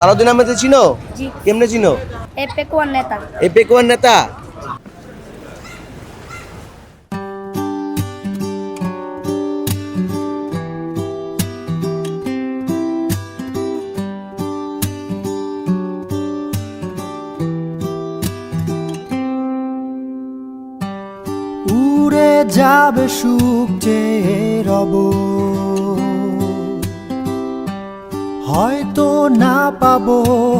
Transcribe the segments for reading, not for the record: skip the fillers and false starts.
সালাউদ্দিন আহমেদ চিনো? জি। কেমনে চিনো? এ পেকুয়ার নেতা। এই পেকুয়ার নেতা। উড়ে যাবে সুখ চেয়ে রব, হয়তো না পাবো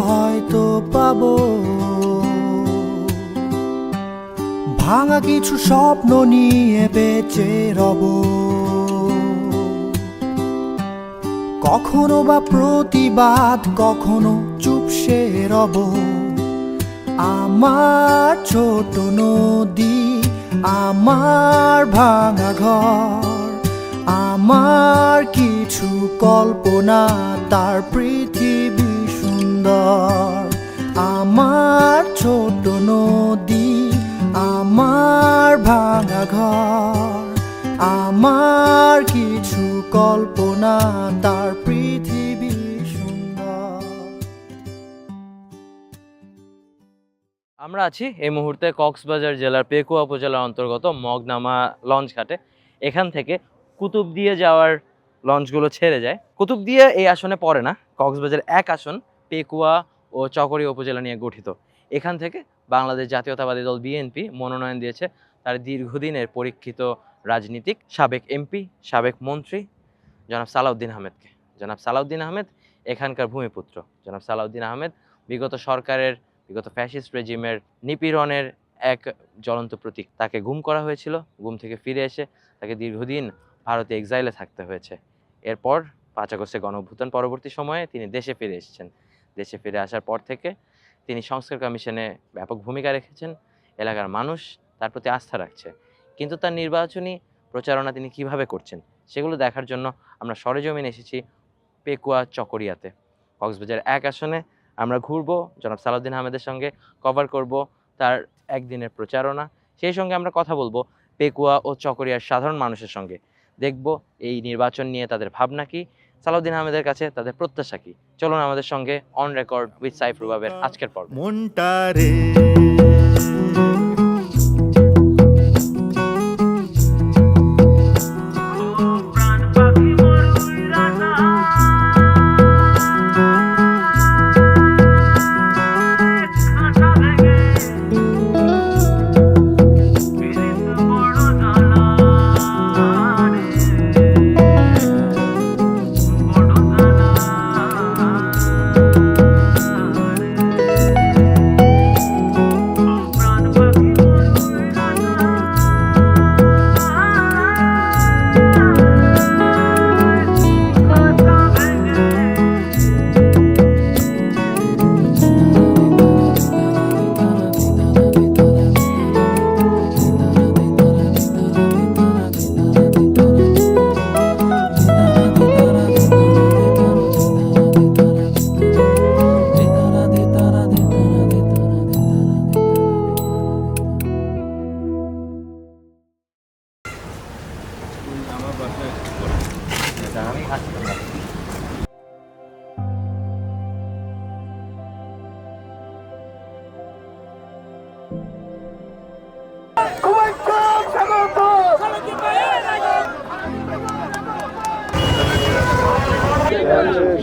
হয়তো পাবো, ভাঙা কিছু স্বপ্ন নিয়ে বেঁচে রব। কখনো বা প্রতিবাদ, কখনো চুপসে রব। আমার ছোট নদী, আমার ভাঙা ঘর, আমার কিছু কল্পনা, তার পৃথিবী সুন্দর। আমার ছোট নদী, আমার ভাঙা ঘর, আমার কিছু কল্পনা, তার পৃথিবী সুন্দর। আমরা আছি এই মুহূর্তে কক্সবাজার জেলার পেকুয়া উপজেলার অন্তর্গত মগনামা লঞ্চ ঘাটে। এখান থেকে কুতুবদিয়া যাওয়ার লঞ্চগুলো ছেড়ে যায়। কুতুবদিয়া এই আসনে পড়ে না, কক্সবাজার এক আসন পেকুয়া ও চকরিয়া উপজেলা নিয়ে গঠিত। এখান থেকে বাংলাদেশ জাতীয়তাবাদী দল বিএনপি মনোনয়ন দিয়েছে তার দীর্ঘদিনের পরীক্ষিত রাজনীতিক, সাবেক এমপি, সাবেক মন্ত্রী জনাব সালাউদ্দিন আহমেদকে। জনাব সালাউদ্দিন আহমেদ এখানকার ভূমিপুত্র। জনাব সালাউদ্দিন আহমেদ বিগত সরকারের, বিগত ফ্যাসিস্ট রেজিমের নিপীড়নের এক জ্বলন্ত প্রতীক। তাকে গুম করা হয়েছিল, গুম থেকে ফিরে এসে তাকে দীর্ঘদিন ভারতে এক্সাইলে থাকতে হয়েছে। এরপর 5 আগস্টে গণঅভ্যুত্থান পরবর্তী সময়ে তিনি দেশে ফিরে এসেছেন। দেশে ফিরে আসার পর থেকে তিনি সংস্কার কমিশনে ব্যাপক ভূমিকা রেখেছেন। এলাকার মানুষ তার প্রতি আস্থা রাখছে, কিন্তু তার নির্বাচনী প্রচারণা তিনি কিভাবে করছেন সেগুলো দেখার জন্য আমরা সরেজমিনে এসেছি পেকুয়া চকরিয়াতে। কক্সবাজার এক আসনে আমরা ঘুরবো, জনাব সালাউদ্দিন আহমেদের সঙ্গে কভার করব তার একদিনের প্রচারণা। সেই সঙ্গে আমরা কথা বলবো পেকুয়া ও চকরিয়ার সাধারণ মানুষের সঙ্গে, দেখব এই নির্বাচন নিয়ে তাদের ভাবনা কি, সালাউদ্দিন আহমেদের কাছে তাদের প্রত্যাশা কি। চলুন আমাদের সঙ্গে অন রেকর্ড উইথ সাইফ রুবাবের আজকের পর্ব। মনটারে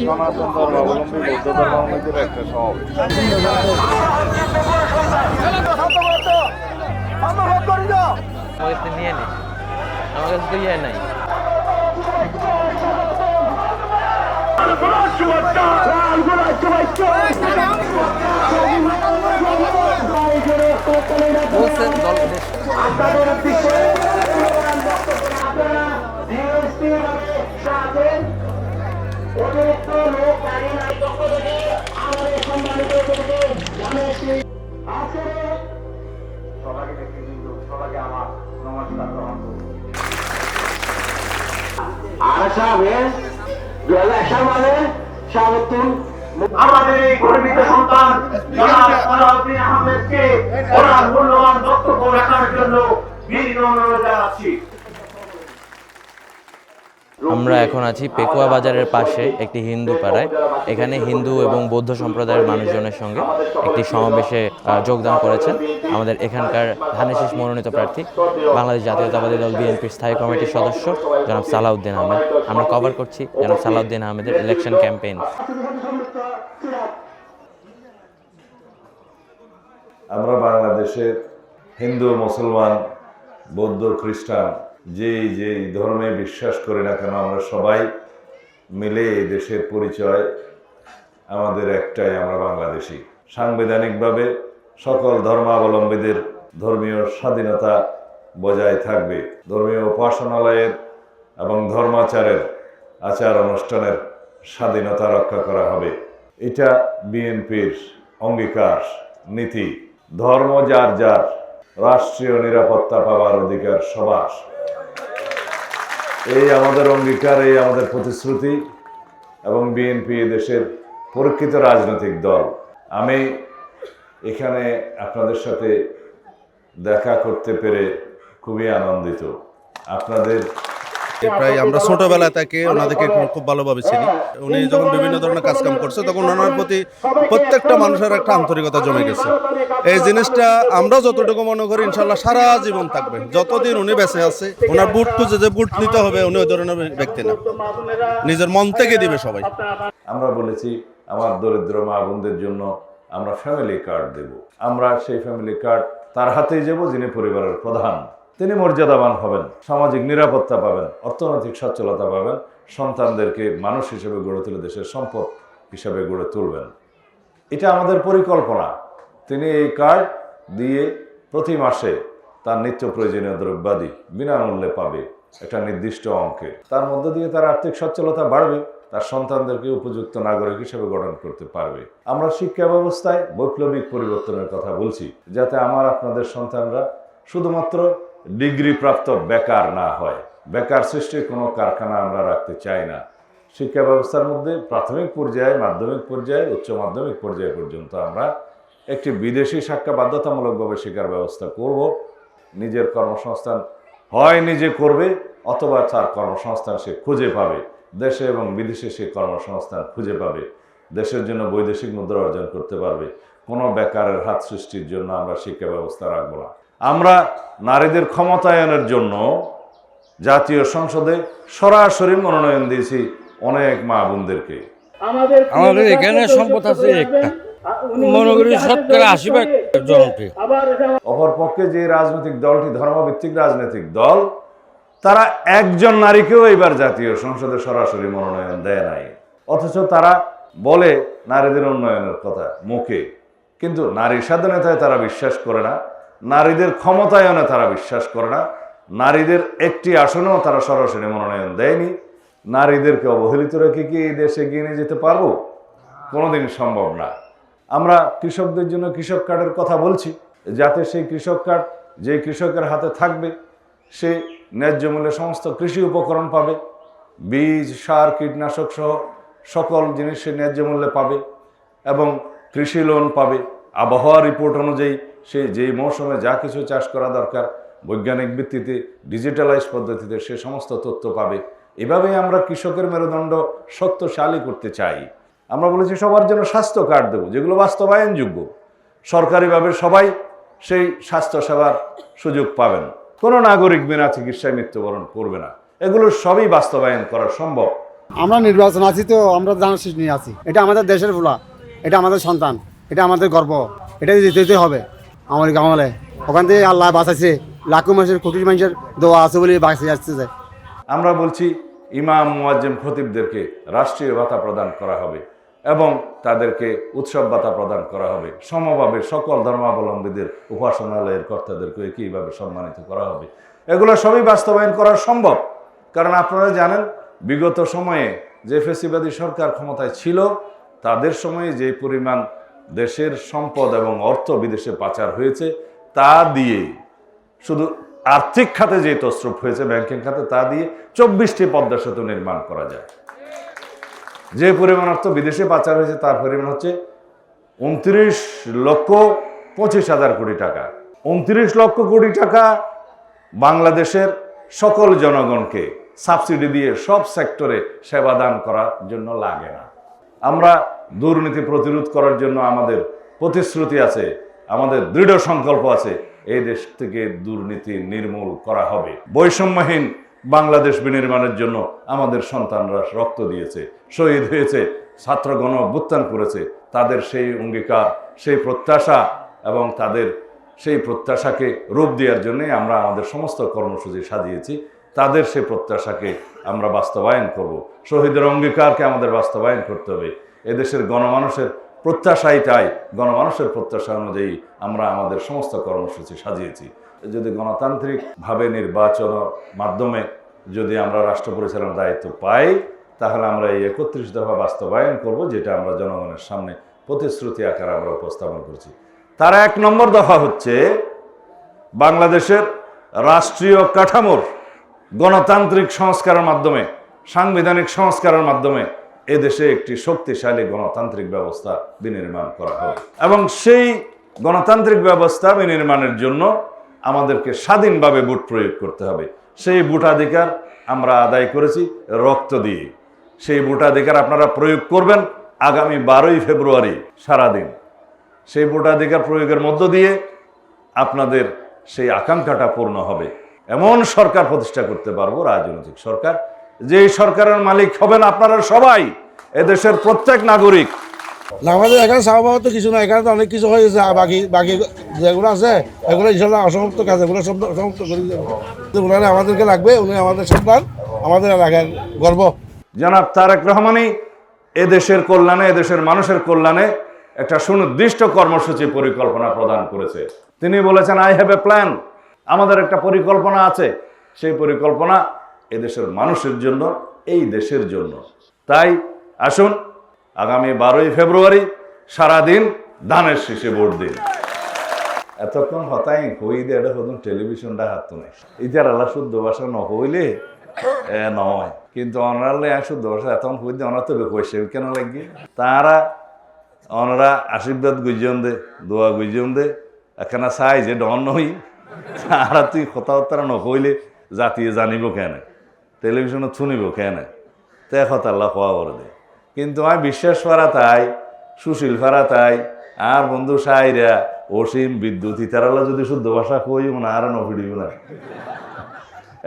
সনাতন ধর্মাবলম্বী বৌদ্ধ ধর্মাবলম্বীদের একটা সমাবেশ। নিয়ে নিস, আমার কাছে তো ইয়ে নাই। বলছেন দল আমাদের এই গর্বিত সন্তান জনাব সালাউদ্দিন আহমেদকে ওনার মূল্যবান বক্তব্য রাখার জন্য বিনীত অনুরোধ জানাচ্ছি। আমরা এখন আছি পেকুয়া বাজারের পাশে একটি হিন্দু পাড়ায়। এখানে হিন্দু এবং বৌদ্ধ সম্প্রদায়ের মানুষজনের সঙ্গে একটি সমাবেশে যোগদান করেছেন আমাদের এখানকার ধানের শীষ মনোনীত প্রার্থী বাংলাদেশ জাতীয়তাবাদী দল বিএনপির স্থায়ী কমিটির সদস্য জনাব সালাউদ্দিন আহমেদ। আমরা কভার করছি জনাব সালাউদ্দিন আহমেদের ইলেকশন ক্যাম্পেইন। আমরা বাংলাদেশের হিন্দু, মুসলমান, বৌদ্ধ, খ্রিস্টান যেই ধর্মে বিশ্বাস করি না কেন, আমরা সবাই মিলে এই দেশের পরিচয় আমাদের একটাই, আমরা বাংলাদেশি। সাংবিধানিকভাবে সকল ধর্মাবলম্বীদের ধর্মীয় স্বাধীনতা বজায় থাকবে। ধর্মীয় উপাসনালয়ের এবং ধর্মাচারের আচার অনুষ্ঠানের স্বাধীনতা রক্ষা করা হবে। এটা বিএনপির অঙ্গীকার নীতি। ধর্ম যার যার, রাষ্ট্রীয় নিরাপত্তা পাওয়ার অধিকার সবার। এই আমাদের অঙ্গীকার, এই আমাদের প্রতিশ্রুতি। এবং বিএনপি দেশের পরীক্ষিত রাজনৈতিক দল। আমি এখানে আপনাদের সাথে দেখা করতে পেরে খুবই আনন্দিত। আপনাদের প্রায় আমরা ছোটবেলা থেকে ওনাদেরকে খুব ভালোভাবে চিনি। উনি যখন বিভিন্ন ধরনের কাজকাম করছে তখন ওনার প্রতি প্রত্যেকটা মানুষের একটা আন্তরিকতা জমে গেছে। এই জিনিসটা আমরা যতটুকু মনে করি ইনশাল্লাহ সারা জীবন থাকবে, যতদিন উনি বেঁচে আছে। ওনার বুট খুঁজে যে বুট নিতে হবে, উনি ওই ধরনের ব্যক্তি না, নিজের মন থেকে দিবে সবাই। আমরা বলেছি আমার দরিদ্র মা বোনদের জন্য আমরা ফ্যামিলি কার্ড দেব। আমরা সেই ফ্যামিলি কার্ড তার হাতেই যাব যিনি পরিবারের প্রধান। তিনি মর্যাদাবান হবেন, সামাজিক নিরাপত্তা পাবেন, অর্থনৈতিক সচ্ছলতা পাবেন, সন্তানদেরকে মানুষ হিসেবে গড়ে তুলে দেশের সম্পদ হিসেবে গড়ে তুলবেন। এটা আমাদের পরিকল্পনা। তিনি এই কার্ড দিয়ে প্রতি মাসে তার নিত্য প্রয়োজনীয় দ্রব্যাদি বিনামূল্যে পাবে একটা নির্দিষ্ট অঙ্কে। তার মধ্য দিয়ে তার আর্থিক সচ্ছলতা বাড়বে, তার সন্তানদেরকে উপযুক্ত নাগরিক হিসেবে গঠন করতে পারবে। আমরা শিক্ষা ব্যবস্থায় বৈপ্লবিক পরিবর্তনের কথা বলছি, যাতে আমার আপনাদের সন্তানরা শুধুমাত্র ডিগ্রি প্রাপ্ত বেকার না হয়। বেকার সৃষ্টির কোনো কারখানা আমরা রাখতে চাই না। শিক্ষা ব্যবস্থার মধ্যে প্রাথমিক পর্যায়ে, মাধ্যমিক পর্যায়ে, উচ্চ মাধ্যমিক পর্যায়ে পর্যন্ত আমরা একটি বিদেশি শিক্ষা বাধ্যতামূলকভাবে শেখার ব্যবস্থা করব। নিজের কর্মসংস্থান হয় নিজে করবে, অথবা তার কর্মসংস্থান সে খুঁজে পাবে। দেশে এবং বিদেশে সে কর্মসংস্থান খুঁজে পাবে, দেশের জন্য বৈদেশিক মুদ্রা অর্জন করতে পারবে। কোনো বেকারের হাত সৃষ্টির জন্য আমরা শিক্ষা ব্যবস্থা রাখবো না। আমরা নারীদের ক্ষমতায়নের জন্য জাতীয় সংসদে সরাসরি মনোনয়ন দিয়েছি অনেক মা বোনদেরকে। আমাদের এখানে সম্পদ আছে একটা, মনে করি 70-80% জনপ্রিয়। অপরপক্ষে যে রাজনৈতিক দলটি ধর্মভিত্তিক রাজনৈতিক দল, তারা একজন নারীকেও এবার জাতীয় সংসদে সরাসরি মনোনয়ন দেয় নাই। অথচ তারা বলে নারীদের উন্নয়নের কথা মুখে, কিন্তু নারী স্বাধীনতায় তারা বিশ্বাস করে না, নারীদের ক্ষমতায়নে তারা বিশ্বাস করে না, নারীদের একটি আসনেও তারা সরাসরি মনোনয়ন দেয়নি। নারীদেরকে অবহেলিত রেখে কি এই দেশে এগিয়ে নিয়ে যেতে পারবো? কোনোদিন সম্ভব না। আমরা কৃষকদের জন্য কৃষক কার্ডের কথা বলছি, যাতে সেই কৃষক কার্ড যে কৃষকের হাতে থাকবে সে ন্যায্য মূল্যে সমস্ত কৃষি উপকরণ পাবে, বীজ, সার, কীটনাশক সহ সকল জিনিস সে ন্যায্য মূল্যে পাবে এবং কৃষি লোন পাবে। আবহাওয়া রিপোর্ট অনুযায়ী সে যেই মৌসুমে যা কিছু চাষ করা দরকার বৈজ্ঞানিক ভিত্তিতে, ডিজিটালাইজ পদ্ধতিতে সে সমস্ত তথ্য পাবে। এভাবেই আমরা কৃষকের মেরুদণ্ড শক্তিশালী করতে চাই। আমরা বলেছি সবার জন্য স্বাস্থ্য কার্ড দেবো, যেগুলো বাস্তবায়নযোগ্য। সরকারিভাবে সবাই সেই স্বাস্থ্য সেবার সুযোগ পাবেন। কোনো নাগরিক বিনা চিকিৎসায় মৃত্যুবরণ করবে না। এগুলো সবই বাস্তবায়ন করা সম্ভব। আমরা নির্বাচন আছি তো আমরা ধানের শীষ নিয়ে আছি। এটা আমাদের দেশের ফুলা, এটা আমাদের সন্তান, এটা আমাদের গর্ব, এটা দিতে হবে। আমার গাঁওয়ালে ওখান থেকে আল্লাহ বাঁচাইছে, লাখো মানুষের, কোটি মানুষের দোয়া আছে বলে বাঁচিয়ে যাচ্ছে। আমরা বলছি ইমাম, মুয়াজ্জিম, খতিবদেরকে রাষ্ট্রীয় ভাতা প্রদান করা হবে এবং তাদেরকে উৎসব ভাতা প্রদান করা হবে। সমভাবে সকল ধর্মাবলম্বীদের উপাসনালয়ের কর্তাদেরকে একইভাবে সম্মানিত করা হবে। এগুলো সবই বাস্তবায়ন করা সম্ভব। কারণ আপনারা জানেন, বিগত সময়ে যে ফ্যাসিবাদী সরকার ক্ষমতায় ছিল, তাদের সময়ে যে পরিমাণ দেশের সম্পদ এবং অর্থ বিদেশে পাচার হয়েছে, তা দিয়ে শুধু আর্থিক খাতে যে তছরূপ হয়েছে, ব্যাংকিং খাতে, তা দিয়ে 24টি পদ্মা সেতু নির্মাণ করা যায়। যে পরিমাণ অর্থ বিদেশে পাচার হয়েছে তার পরিমাণ হচ্ছে 29,25,000 কোটি টাকা। 29 লক্ষ কোটি টাকা বাংলাদেশের সকল জনগণকে সাবসিডি দিয়ে সব সেক্টরে সেবা দান করার জন্য লাগে না। আমরা দুর্নীতি প্রতিরোধ করার জন্য আমাদের প্রতিশ্রুতি আছে, আমাদের দৃঢ় সংকল্প আছে, এই দেশ থেকে দুর্নীতি নির্মূল করা হবে। বৈষম্যহীন বাংলাদেশ বিনির্মাণের জন্য আমাদের সন্তানরা রক্ত দিয়েছে, শহীদ হয়েছে, ছাত্রগণ অভ্যুত্থান করেছে। তাদের সেই অঙ্গীকার, সেই প্রত্যাশা এবং তাদের সেই প্রত্যাশাকে রূপ দেওয়ার জন্যে আমরা আমাদের সমস্ত কর্মসূচি সাজিয়েছি। তাদের সেই প্রত্যাশাকে আমরা বাস্তবায়ন করব। শহীদের অঙ্গীকারকে আমাদের বাস্তবায়ন করতে হবে। এদেশের গণমানুষের প্রত্যাশাই তাই, গণমানুষের প্রত্যাশা অনুযায়ী আমরা আমাদের সমস্ত কর্মসূচি সাজিয়েছি। যদি গণতান্ত্রিকভাবে নির্বাচনের মাধ্যমে যদি আমরা রাষ্ট্র পরিচালনার দায়িত্ব পাই, তাহলে আমরা এই 31 দফা বাস্তবায়ন করব, যেটা আমরা জনগণের সামনে প্রতিশ্রুতি আকারে আমরা উপস্থাপন করছি। তার 1 নম্বর দফা হচ্ছে বাংলাদেশের রাষ্ট্রীয় কাঠামোর গণতান্ত্রিক সংস্কারের মাধ্যমে, সাংবিধানিক সংস্কারের মাধ্যমে এদেশে একটি শক্তিশালী গণতান্ত্রিক ব্যবস্থা বিনির্মাণ করা হবে। এবং সেই গণতান্ত্রিক ব্যবস্থা বিনির্মাণের জন্য আমাদেরকে স্বাধীনভাবে ভোট প্রয়োগ করতে হবে। সেই ভোটাধিকার আমরা আদায় করেছি রক্ত দিয়ে। সেই ভোটাধিকার আপনারা প্রয়োগ করবেন আগামী 12ই ফেব্রুয়ারি সারাদিন। সেই ভোটাধিকার প্রয়োগের মধ্য দিয়ে আপনাদের সেই আকাঙ্ক্ষাটা পূর্ণ হবে। এমন সরকার প্রতিষ্ঠা করতে পারবো, রাজনৈতিক সরকার, যেই সরকারের মালিক হবেন আপনারা সবাই, এদেশের প্রত্যেক নাগরিক। আমাদের এখানে স্বভাবত কিছু না, এখানে তো অনেক কিছু হয়ে গেছে। বাকি বাকি যেগুলো আছে এগুলো ইনশাল্লাহ অসমাপ্ত কাজ, এগুলো সব অসমাপ্ত করে দেবো। উনারা আমাদেরকে লাগবে, উনি আমাদের সন্তান, আমাদের এলাকার গর্ব। জনাব তারেক রহমানই এদেশের কল্যাণে, এদেশের মানুষের কল্যাণে একটা সুনির্দিষ্ট কর্মসূচি পরিকল্পনা প্রদান করেছে। তিনি বলেছেন, আই হ্যাভ এ প্ল্যান, আমাদের একটা পরিকল্পনা আছে। সেই পরিকল্পনা এদেশের মানুষের জন্য, এই দেশের জন্য। তাই আসুন আগামী 12ই ফেব্রুয়ারি সারাদিন ধানের শীষে ভোট দিন। এতক্ষণ হতাই হই দিয়ে এটা হতুন টেলিভিশনটা হাত নেই, ইতার আল্লাহ শুদ্ধ ভাষা নহইলে নয়, কিন্তু অনারালে শুদ্ধ ভাষা এতক্ষণ হই দিয়ে অনার তো কইছে কেন লাগবে। তারা অনরা আশীর্বাদ গুজন দে, দোয়া গুজন দে, এখানে চাই যে ডন নই। আর তুই কথাবার্তা নহইলে জাতিয়ে জানিব কেন, টেলিভিশনে শুনিব কেন, তে কথা আল্লাহ কোয়া করে দে। কিন্তু আমি বিশ্বাস করা তাই, সুশীল ফারা তাই, আর বন্ধু সাইরা অসীম বিদ্যুৎ ইতারালা যদি শুদ্ধ ভাষা কইব না আর নফিডিব না।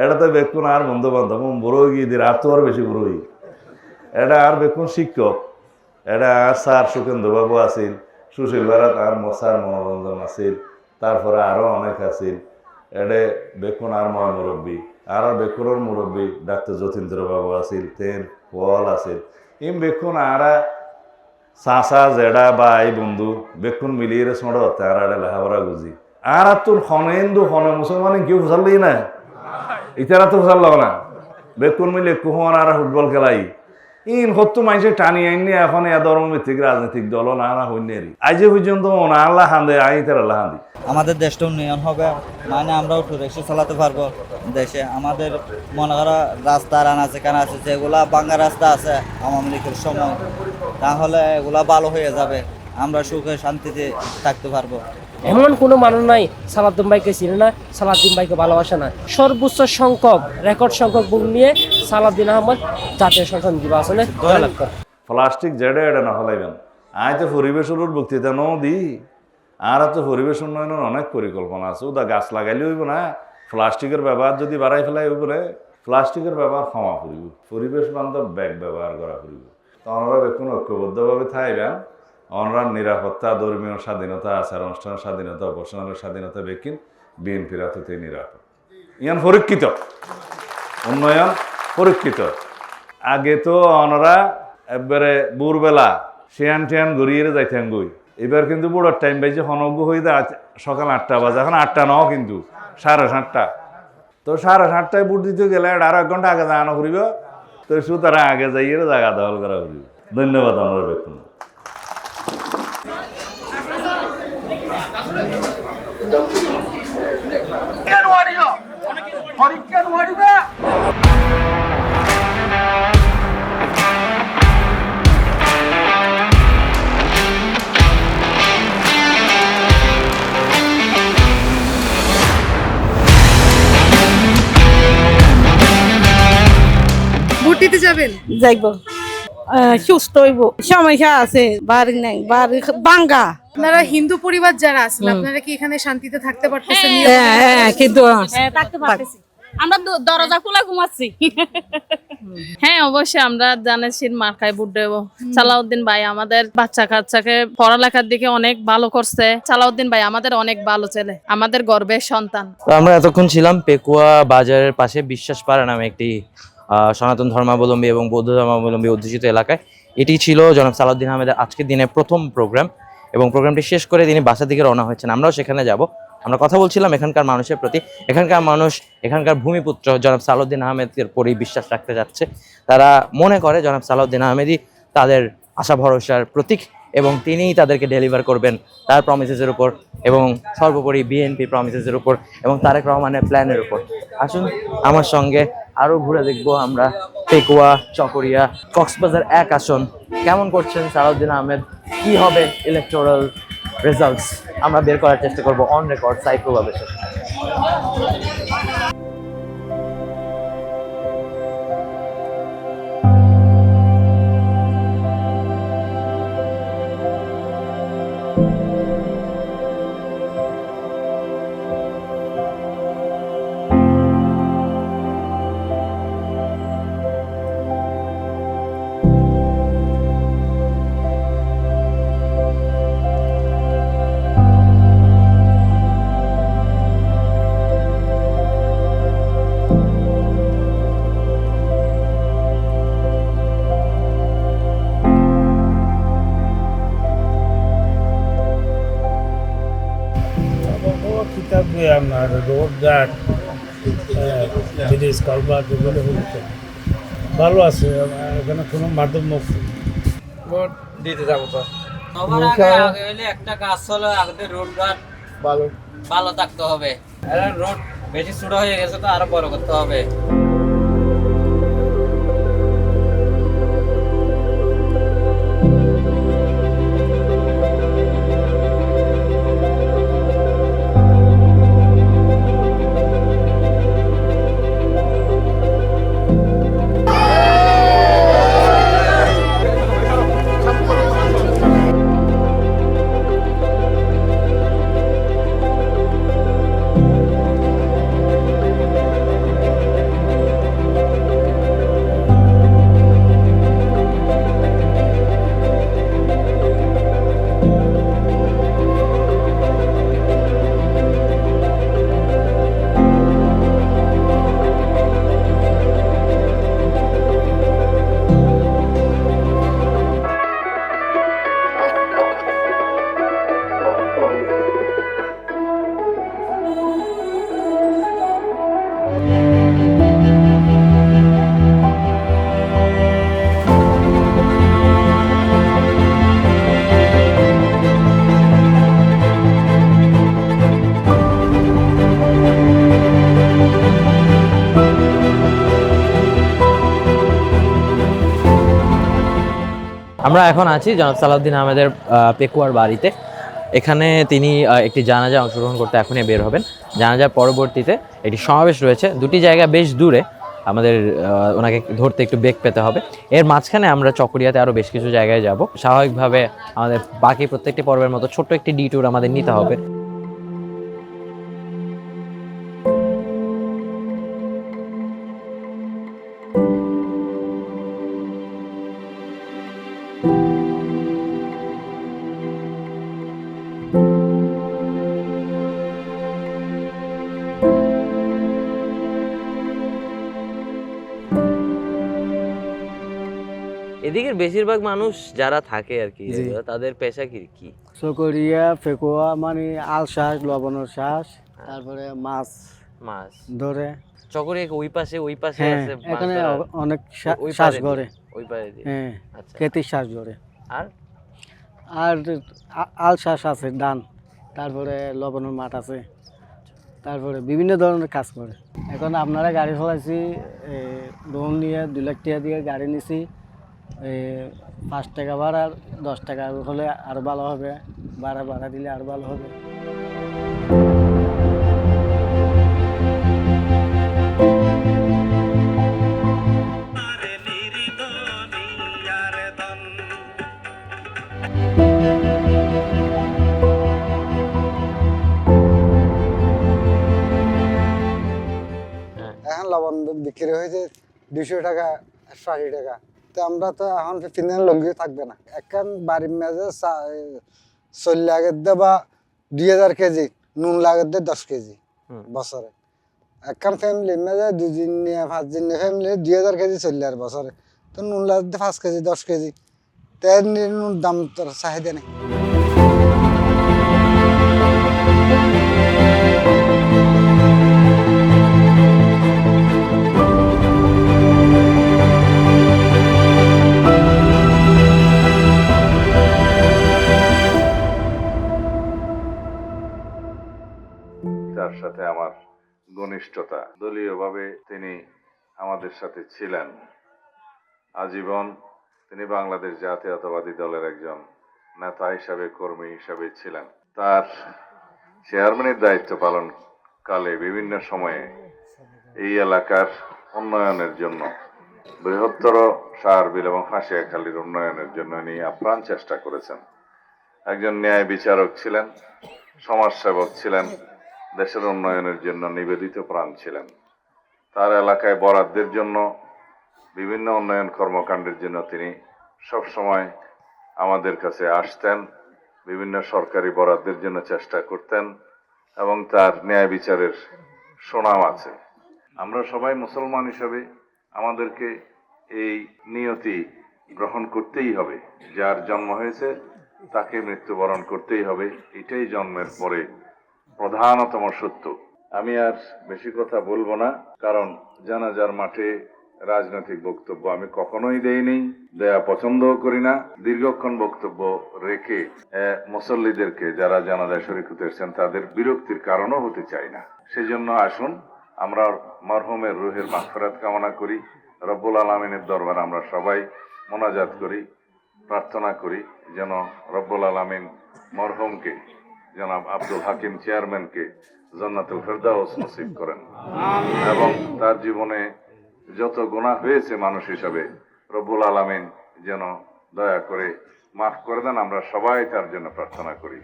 এটা তো বেকুন আর বন্ধু বান্ধব বড় গিয়ে দিয়ে আর তো আর বেশি বড়ই। এটা আর বেকুন শিক্ষক, এটা আর স্যার সুকেন্দ্রবাবু আছিল, সুশীল ভারাত আর স্যার মনোরঞ্জন আছিল, তারপরে আরও অনেক আছিল। এডে বেকুন আর ময় মুরব্বী, আর বেকুনের মুরব্বী ডাক্তার যতীন্দ্রবাবু আছিল, তের পল আছিল। ইম বেকুন আর চাচা জেডা বাই বন্ধু বেকুন মিলিয়ে সোঁড় হতে আর লেখাপড়া বুঝি। আর তোর হনে হিন্দু হনে মুসলমান কেউ ফুসালি না, ইতারা তো ফুসাল না। বেকুন মিলে কুহন আর ফুটবল খেলাই ইন হতো মানুষের টানি আইনি এখন এ ধর্মভিত্তিক রাজনৈতিক দল না হইনেরি আজ পর্যন্ত না আল্লাহ হান্দে আই তারা আল্লাহ হান্দি। আমাদের দেশটা উন্নয়ন হবে, মানে আমরাও রিক্সা চালাতে পারবো দেশে। আমাদের মনে করো রাস্তা রানা যেখানে আছে, যেগুলা ভাঙা রাস্তা আছে আওয়ামী লীগের সময়, তাহলে এগুলা ভালো হয়ে যাবে, আমরা সুখে শান্তিতে থাকতে পারবো। এমন কোনো মানুষ নাই সালাউদ্দিন ভাইকে চিনে না, সালাউদ্দিন ভাইকে ভালোবাসে না। সর্বোচ্চ সংখ্যক রেকর্ড সংখ্যক ভোট নিয়ে সালাউদ্দিন আহমদ জাতীয় সংসদ নির্বাচনে জয়লাভ করে। প্লাস্টিক জেডে এটা না ফেলাইবেন। আই তো পরিবেশের বক্তৃতা ন দি, আর তো পরিবেশ উন্নয়নের অনেক পরিকল্পনা আছে। ওটা গাছ লাগাইলে হইব না, প্লাস্টিকের ব্যবহার যদি বাড়াই ফেলাই হইব না, প্লাস্টিকের ব্যবহার ক্ষমা করিব, পরিবেশ বান্ধব ব্যাগ ব্যবহার করা করিব। তো আমরা বেকুন ঐক্যবদ্ধভাবে থাকবেন। অনরার নিরাপত্তা, ধর্মীয় স্বাধীনতা, আচার অনুষ্ঠানের স্বাধীনতা, উপাসনার স্বাধীনতা বেকিন বিএনপির হাতে নিরাপদ। ইয়ান পরীক্ষিত উন্নয়ন, পরীক্ষিত। আগে তো অনরা একবারে ভোরবেলা শিয়ান টিয়ান ঘুরিয়ে যাইতেন গই, এবার কিন্তু বুড়োর টাইম পাইছে হনজ্ঞ হয়ে যায় সকাল 8টা বাজে, এখন 8টা ন কিন্তু 7:30। তো 7:30টায় ভোট দিতে গেলে আরো 1 ঘন্টা আগে জানানো করিব, তো সুতরাং আগে যাইয়ে জায়গা দখল করা করিব। ধন্যবাদ আমরা বেতন। যাবেন? যাইব সুস্থ হইব, সমস্যা আছে, বাড়ি নাই, বাড়ি বাঙ্গা। আপনারা হিন্দু পরিবার যারা আছেন, আপনারা কি এখানে শান্তিতে থাকতে পারতেছেন? কিন্তু থাকতে পারতেছি, আমরা দরজা খোলা ঘুমাচ্ছি। হ্যাঁ অবশ্যই আমরা জানেছির মার্কায় ভোট দেবো। সালাউদ্দিন ভাই আমাদের বাচ্চা কাচ্চাকে পড়ালেখার দিকে অনেক ভালো করছে। সালাউদ্দিন ভাই আমাদের অনেক ভালো ছেলে, আমাদের গর্বের সন্তান। তো আমরা এতক্ষণ ছিলাম পেকুয়া বাজারের পাশে বিশ্বাসপাড়া নামে একটি সনাতন ধর্মাবলম্বী এবং বৌদ্ধ ধর্মাবলম্বী অধ্যুষিত এলাকায়। এটি ছিল জনাব সালাউদ্দিন আহমেদের আজকের দিনের প্রথম প্রোগ্রাম, এবং প্রোগ্রামটি শেষ করে তিনি বাসার দিকে রওনা হয়েছেন। আমরাও সেখানে যাব। আমরা কথা বলছিলাম এখানকার মানুষের প্রতি। এখানকার মানুষ, এখানকার ভূমিপুত্র জনাব সালাউদ্দিন আহমেদের উপরেই বিশ্বাস রাখতে যাচ্ছে। তারা মনে করে জনাব সালাউদ্দিন আহমেদই তাদের আশা ভরসার প্রতীক, এবং তিনিই তাদেরকে ডেলিভার করবেন তার প্রমিসেসের উপর, এবং সর্বোপরি বিএনপি প্রমিসেসের উপর, এবং তারেক রহমানের প্ল্যানের উপর। আসুন আমার সঙ্গে আরও ঘুরে দেখবো আমরা পেকুয়া, চকরিয়া, কক্সবাজার 1 আসন কেমন করছেন সালাউদ্দিন আহমেদ, কি হবে ইলেকটোরাল রেজাল্টস, আমরা বের করার চেষ্টা করবো অন রেকর্ড সাইড প্রবাবেশন। আপনার রোড ঘাট, ব্রিজ, কালভার্ট এগুলো হচ্ছে ভালো আছে, এখানে কোনো মাধ্যম মুক্ত ভোট দিতে যাবো। তো একটা কাজ হলো আগে রোড ঘাট ভালো ভালো থাকতে হবে, রোড বেশি ছোট হয়ে গেছে তো আরো বড় করতে হবে। আমরা এখন আছি জনাব সালাউদ্দিন আহমেদের পেকুয়ার বাড়িতে। এখানে তিনি একটি জানাজায় অংশগ্রহণ করতে এখনই বের হবেন। জানাজার পরবর্তীতে একটি সমাবেশ রয়েছে, দুটি জায়গা বেশ দূরে, আমাদের ওনাকে ধরতে একটু বেগ পেতে হবে। এর মাঝখানে আমরা চকরিয়াতে আরও বেশ কিছু জায়গায় যাব। স্বাভাবিকভাবে আমাদের বাকি প্রত্যেকটি পর্বের মতো ছোট্ট একটি ডিট্যুর আমাদের নিতে হবে। এদিকের বেশিরভাগ মানুষ যারা থাকে আর কি, তাদের পেশা কি? চকরিয়া, পেকুয়া মানে আল শ্বাস, লবণের শ্বাস, তারপরে মাছ ধরে। চকরিয়া ওই পাশে আছে, এখানে অনেক শ্বাস ধরে, ওই পারে দিয়ে। হ্যাঁ, খেতির শ্বাস ধরে। আর আল শ্বাস আছে, ধান, তারপরে লবণের মাঠ আছে, তারপরে বিভিন্ন ধরনের কাজ করে। এখন আপনারা গাড়ি চালাইছি, লোন নিয়ে 2 লাখ টাকা দিয়ে গাড়ি নিছি, 5 টাকা ভাড়া, 10 টাকা হলে আরো ভালো হবে, ভাড়া দিলে আরো ভালো হবে। 200 টাকা 180 টাকা। তো আমরা তো এখন ফিনাল লঙ্গি থাকবে না। এখন বাড়ির মেজে চল লাগে বা 2000 কেজি নুন লাগে 10 কেজি বছরে। এখন ফ্যামিলি মেজে 2 দিন নিয়ে 5 দিন নিয়ে ফ্যামিলি 2000 কেজি চললে আর বছরে। তো নুন লাগে 5 কেজি 10 কেজি। তেল নুন দাম তোর চাহিদা নেই। তার সাথে আমার ঘনিষ্ঠতা, দলীয়ভাবে তিনি আমাদের সাথে ছিলেন আজীবন। তিনি বাংলাদেশ জাতীয়তাবাদী দলের একজন নেতা হিসাবে, কর্মী হিসাবে ছিলেন। তার চেয়ারম্যানের দায়িত্ব পালন কালে বিভিন্ন সময়ে এই এলাকার উন্নয়নের জন্য, বৃহত্তর সাহারবিল এবং হাসিয়াখালীর উন্নয়নের জন্য তিনি আপ্রাণ চেষ্টা করেছেন। একজন ন্যায় বিচারক ছিলেন, সমাজসেবক ছিলেন, দেশের উন্নয়নের জন্য নিবেদিত প্রাণ ছিলেন। তার এলাকায় বরাদ্দের জন্য, বিভিন্ন উন্নয়ন কর্মকাণ্ডের জন্য তিনি সবসময় আমাদের কাছে আসতেন, বিভিন্ন সরকারি বরাদ্দের জন্য চেষ্টা করতেন এবং তার ন্যায় বিচারের সুনাম আছে। আমরা সবাই মুসলমান হিসেবে আমাদেরকে এই নিয়তি গ্রহণ করতেই হবে। যার জন্ম হয়েছে তাকে মৃত্যুবরণ করতেই হবে, এটাই জন্মের পরে প্রধানতম সত্য। আমি আর বেশি কথা বলবো না, কারণ জানাজার মাঠে রাজনৈতিক বক্তব্য আমি কখনোই দেইনি, দেয়া পছন্দও করি না। দীর্ঘক্ষণ বক্তব্য রেখে মুসল্লিদেরকে, যারা জানাজায় শরীক হতে এসেছেন, তাদের বিরক্তির কারণও হতে চাই না। সেজন্য আসুন আমরা মরহুমের রুহের মাগফিরাত কামনা করি, রব্বুল আলামিনের দরবারে আমরা সবাই মোনাজাত করি, প্রার্থনা করি যেন রব্বুল আলামিন মরহুমকে, জনাব আব্দুল হাকিম চেয়ারম্যানকে জান্নাতুল ফেরদাউস নসিব করেন এবং তার জীবনে যত গুনাহ হয়েছে মানুষ হিসাবে রব্বুল আলামিন যেন দয়া করে মাফ করে দেন। আমরা সবাই তার জন্য প্রার্থনা করি।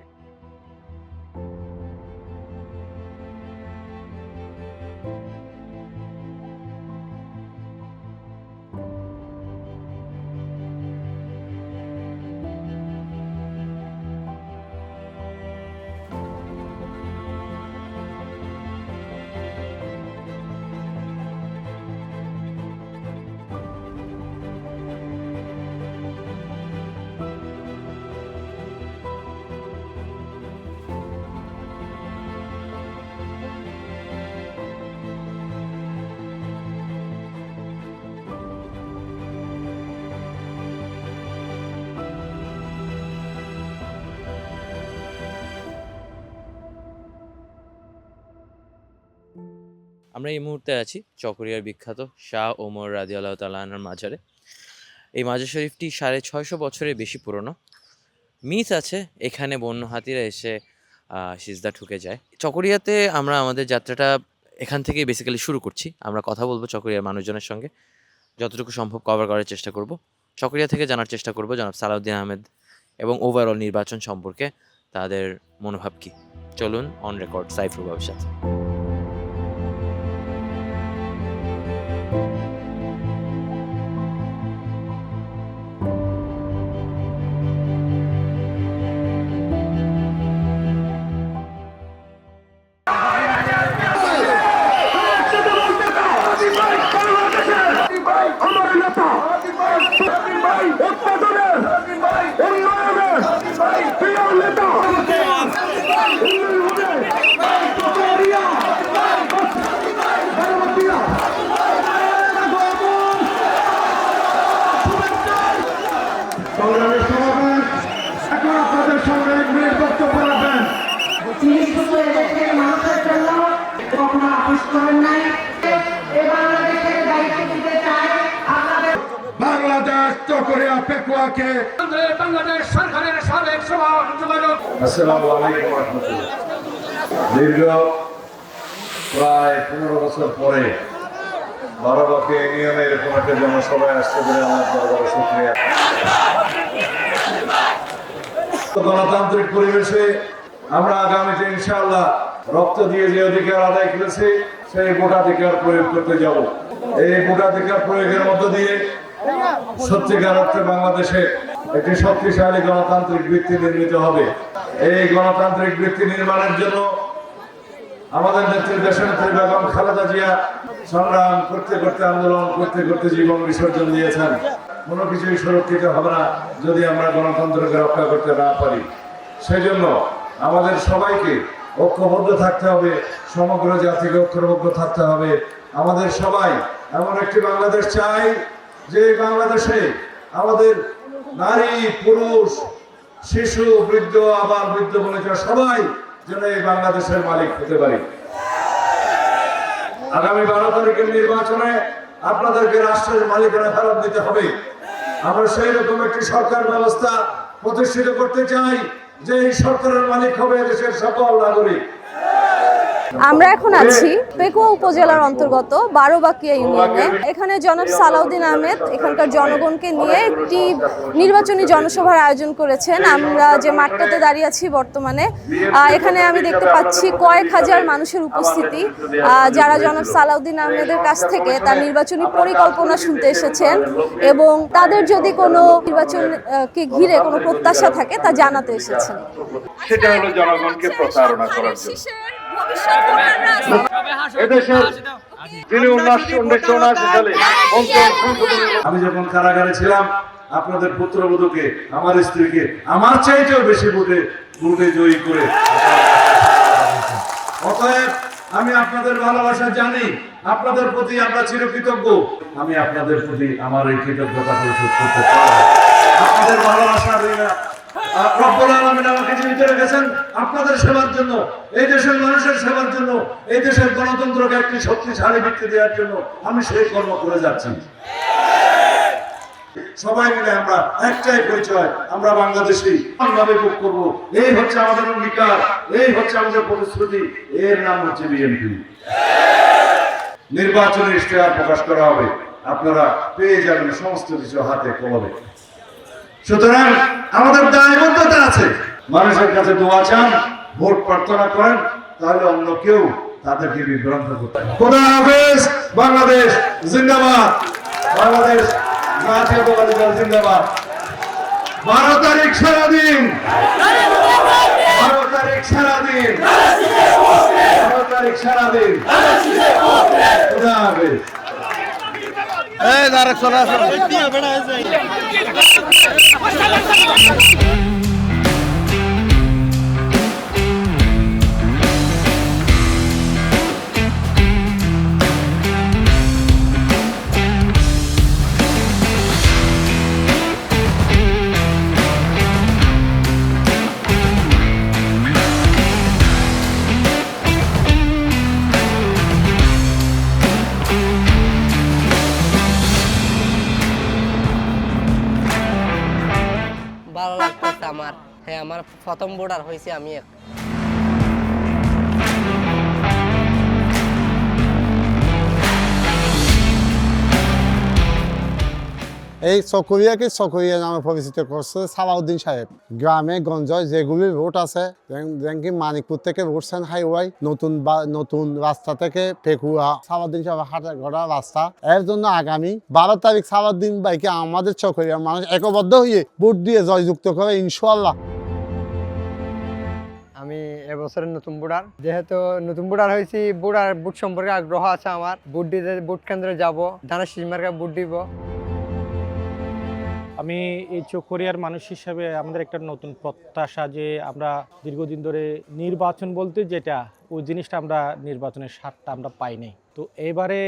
আমরা এই মুহূর্তে আছি চকরিয়ার বিখ্যাত শাহ ওমর রাদিয়াল্লাহু তাআলা আনহুর মাজারে। এই মাজার শরীফটি 650 বছরের বেশি পুরনো। মিথ আছে এখানে বন্য হাতিরা এসে সিজদা ঠুকে যায়। চকরিয়াতে আমরা আমাদের যাত্রাটা এখান থেকেই বেসিক্যালি শুরু করছি। আমরা কথা বলবো চকরিয়ার মানুষজনের সঙ্গে, যতটুকু সম্ভব কভার করার চেষ্টা করব। চকরিয়া থেকে জানার চেষ্টা করব জনাব সালাউদ্দিন আহমেদ এবং ওভারঅল নির্বাচন সম্পর্কে তাদের মনোভাব কী। চলুন অন রেকর্ড সাইফুল বাবুর সাথে। বাংলাদেশ চকরিয়া পেকুয়াকে বাংলাদেশ সরকারের সাবেক আসসালামু আলাইকুম ওয়া রাহমাতুল্লাহ। দীর্ঘ প্রায় 15 বছর পরে বারাবাকি ইউনিয়নে এরকম একটা জনসভায় আসতে পেরে আমার দরবারে শুকরিয়া। গণতান্ত্রিক পরিবেশে আমরা আগামীতে ইনশাআল্লাহ রক্ত দিয়ে যে অধিকার আদায় করেছি সেই ভোটাধিকার প্রয়োগ করতে যাব। এই ভোটাধিকার প্রয়োগের মধ্য দিয়ে সত্যিকার অর্থে বাংলাদেশে একটি শক্তিশালী গণতান্ত্রিক ভিত্তি নির্মিত হবে। এই গণতান্ত্রিক ভিত্তি নির্মাণের জন্য আমাদের নেত্রী দেশনেত্রী বেগম খালেদা জিয়া সংগ্রাম করতে করতে, আন্দোলন করতে করতে জীবন বিসর্জন দিয়েছেন। কোনো কিছুই সুরক্ষিত হবে না যদি আমরা গণতন্ত্রকে রক্ষা করতে না পারি। সেই জন্য আমাদের সবাইকে ঐক্যবদ্ধ থাকতে হবে, সমগ্র জাতিকে ঐক্যবদ্ধ থাকতে হবে। আমাদের সবাই এমন একটি বাংলাদেশ চাই যে বাংলাদেশে আমাদের নারী, পুরুষ, শিশু, বৃদ্ধ, আবার বৃদ্ধ বনিতা সবাই যেন এই বাংলাদেশের মালিক হতে পারি। আগামী 12 তারিখের নির্বাচনে আপনাদেরকে রাষ্ট্রের মালিকানা ফেরত দিতে হবে। আমরা সেই রকম একটি সরকার ব্যবস্থা প্রতিষ্ঠিত করতে চাই যে এই সরকারের মালিক হবে দেশের সকল নাগরিক। আমরা এখন আছি পেকুয়া উপজেলার অন্তর্গত বারোবাকিয়া ইউনিয়নে। এখানে জনাব সালাউদ্দিন আহমেদ এখানকার জনগণকে নিয়ে একটি নির্বাচনী জনসভার আয়োজন করেছেন। আমরা যে মাঠটাতে দাঁড়িয়ে আছি বর্তমানে, এখানে আমি দেখতে পাচ্ছি কয়েক হাজার মানুষের উপস্থিতি, যারা জনাব সালাউদ্দিন আহমেদের কাছ থেকে তার নির্বাচনী পরিকল্পনা শুনতে এসেছেন এবং তাদের যদি কোনো নির্বাচনকে ঘিরে কোনো প্রত্যাশা থাকে তা জানাতে এসেছেন। সেটা হলো জনগণকে প্রতারণা করার জন্য। আমি যখন কারাগারে ছিলাম আপনাদের পুত্রবধূকে, আমার স্ত্রীকে আমার চাইতেও বেশি ভোটে জয়ী করে। অতএব আমি আপনাদের ভালোবাসা জানি, আপনাদের প্রতি আমরা চিরকৃতজ্ঞ। আমি আপনাদের প্রতি আমার এই কৃতজ্ঞতা পরিশোধ করতে চাই। আপনাদের ভালোবাসা রব্বুল আলামিন আমাকে জীবিত রেখেছেন আপনাদের সেবার জন্য, এই দেশের মানুষের সেবার জন্য, এই দেশের গণতন্ত্রকে একটি শক্তিশালী ভিত্তি দেওয়ার জন্য আমি সেই কর্ম করে যাচ্ছি। সবাই মিলে আমরা একটাই পরিচয়, আমরা বাংলাদেশি, ভাবে ভোগ করবো। এই হচ্ছে আমাদের অঙ্গীকার, এই হচ্ছে আমাদের প্রতিশ্রুতি। এর নাম হচ্ছে বিএনপি। নির্বাচনী ইশতেহার প্রকাশ করা হবে, আপনারা পেয়ে যাবেন সমস্ত কিছু হাতে কলমে। সুতরাং আমাদের দায়বদ্ধতা আছে, মানুষের কাছে দোয়া চান, ভোট প্রার্থনা করেন, তাহলে অন্য কেউ তাদেরকে বিভ্রান্ত করতে। খোদা হাফেজ। বাংলাদেশ জিন্দাবাদ, বাংলাদেশ জাতীয়তাবাদী দল জিন্দাবাদ। 12 তারিখ সারাদিন, 12 তারিখ সারাদিন, 12 তারিখ সারাদিন। খোদা হাফেজ। ভালো লাগতেছে আমার। হ্যাঁ, আমার প্রথম ভোটার হয়েছে আমি। এই চকরিয়াকে চকরিয়া নামে পরিচিত করছে সালাউদ্দিন সাহেব। গ্রামে গঞ্জে যেগুলি রোড আছে, যেমন মানিকপুর থেকে রোডসেন হাইওয়ে, নতুন রাস্তা থেকে পেকুয়া, সালাউদ্দিন সাহেব হাটে ঘোড়া রাস্তা। এর জন্য আগামী 12 তারিখ সালাউদ্দিন ভাইকে আমাদের চকরিয়ার মানুষ একবদ্ধ হয়ে ভোট দিয়ে জয়যুক্ত করে ইনশাআল্লাহ। আমি এবছরের নতুন ভোটার, যেহেতু নতুন ভোটার হয়েছি, ভোট সম্পর্কে আগ্রহ আছে আমার। ভোট দিতে ভোট কেন্দ্রে যাব, ধানের শীষ মার্কায় ভোট দিব। আমি এই চকরিয়ার মানুষ হিসাবে আমাদের একটা নতুন প্রত্যাশা যে আমরা দীর্ঘদিন ধরে নির্বাচন বলতে যেটা, ওই জিনিসটা আমরা নির্বাচনের স্বাদটা আমরা পাইনি। তো এবারে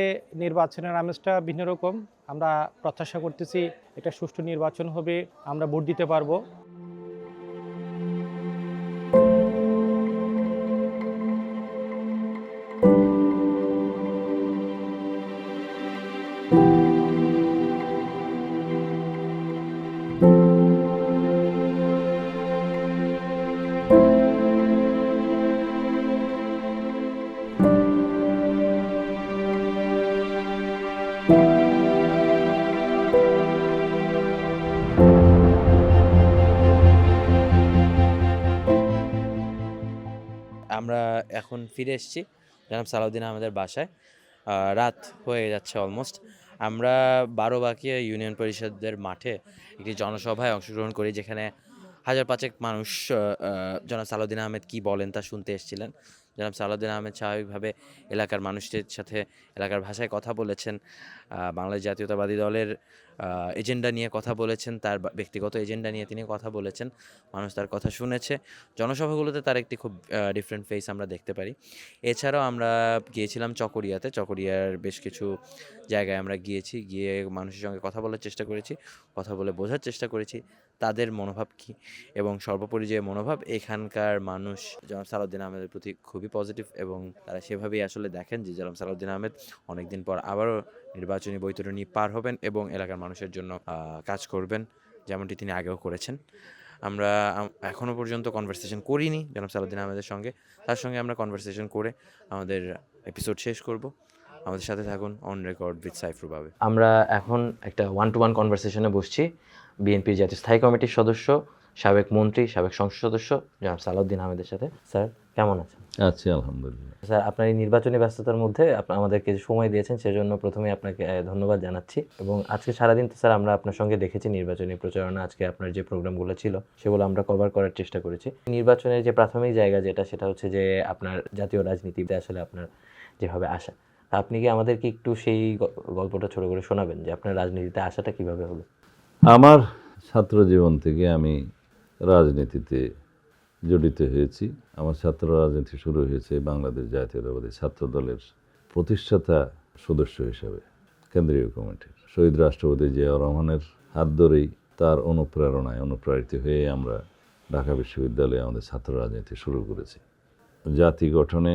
নির্বাচনের আমেজটা ভিন্ন রকম। আমরা প্রত্যাশা করতেছি একটা সুষ্ঠু নির্বাচন হবে, আমরা ভোট দিতে পারবো। আমরা এখন ফিরে এসেছি জনাব সালাউদ্দিন আহমেদের বাসায়। রাত হয়ে যাচ্ছে অলমোস্ট। আমরা বারোবাঁকিয়া ইউনিয়ন পরিষদের মাঠে একটি জনসভায় অংশগ্রহণ করি, যেখানে 1,500 মানুষ জনাব সালাউদ্দিন আহমেদ কি বলেন তা শুনতে এসেছিলেন। জনাব সালাউদ্দিন আহমেদ স্বাভাবিকভাবে এলাকার মানুষদের সাথে এলাকার ভাষায় কথা বলেছেন, বাংলাদেশ জাতীয়তাবাদী দলের এজেন্ডা নিয়ে কথা বলেছেন, তার ব্যক্তিগত এজেন্ডা নিয়ে তিনি কথা বলেছেন, মানুষ তার কথা শুনেছে। জনসভাগুলোতে তার একটি খুব ডিফারেন্ট ফেস আমরা দেখতে পারি। এছাড়াও আমরা গিয়েছিলাম চকরিয়াতে, চকরিয়ার বেশ কিছু জায়গায় আমরা গিয়েছি, গিয়ে মানুষের সঙ্গে কথা বলার চেষ্টা করেছি, কথা বলে বোঝার চেষ্টা করেছি তাদের মনোভাব কী, এবং সর্বোপরি যে মনোভাব এখানকার মানুষ জনাব সালাউদ্দিন আহমেদের প্রতি খুবই পজিটিভ, এবং তারা সেভাবেই আসলে দেখেন যে জনাব সালাউদ্দিন আহমেদ অনেকদিন পর আবারও নির্বাচনী বৈতরণী পার হবেন এবং এলাকার মানুষের জন্য কাজ করবেন, যেমনটি তিনি আগেও করেছেন। আমরা এখনও পর্যন্ত কনভারসেশন করিনি জনাব সালাউদ্দিন আহমেদের সঙ্গে, তার সঙ্গে আমরা কনভারসেশন করে আমাদের এপিসোড শেষ করব। আমাদের সাথে থাকুন অন রেকর্ড উইথ সাইফুর বাবে। আমরা এখন একটা 1-to-1 কনভারসেশনে বসছি বিএনপির জাতীয় স্থায়ী কমিটির সদস্য, সাবেক মন্ত্রী, সাবেক সংসদ সদস্য জনাব সালাউদ্দিন আহমেদের সাথে। স্যার কেমন আছেন? আছি আলহামদুলিল্লাহ। স্যার, আপনার এই নির্বাচনী ব্যস্ততার মধ্যে আমাদেরকে যে সময় দিয়েছেন সেজন্য প্রথমে আপনাকে ধন্যবাদ জানাচ্ছি। এবং আজকে সারাদিন তো স্যার আমরা আপনার সঙ্গে দেখেছি নির্বাচনী প্রচারণা, আজকে আপনার যে প্রোগ্রামগুলো ছিল সেগুলো আমরা কভার করার চেষ্টা করেছি। নির্বাচনের যে প্রাথমিক জায়গা সেটা হচ্ছে যে আপনার জাতীয় রাজনীতিতে আসলে আপনার যেভাবে আসা, আপনি কি আমাদেরকে একটু সেই গল্পটা ছোট করে শোনাবেন যে আপনার রাজনীতিতে আসাটা কিভাবে হলো? আমার ছাত্র জীবন থেকে আমি রাজনীতিতে জড়িত হয়েছি। আমার ছাত্র রাজনীতি শুরু হয়েছে বাংলাদেশ জাতীয়তাবাদী ছাত্র দলের প্রতিষ্ঠাতা সদস্য হিসেবে কেন্দ্রীয় কমিটির শহীদ রাষ্ট্রপতি জিয়াউর রহমানের হাত ধরেই, তার অনুপ্রেরণায় অনুপ্রাণিত হয়ে আমরা ঢাকা বিশ্ববিদ্যালয়ে আমাদের ছাত্র রাজনীতি শুরু করেছি। জাতি গঠনে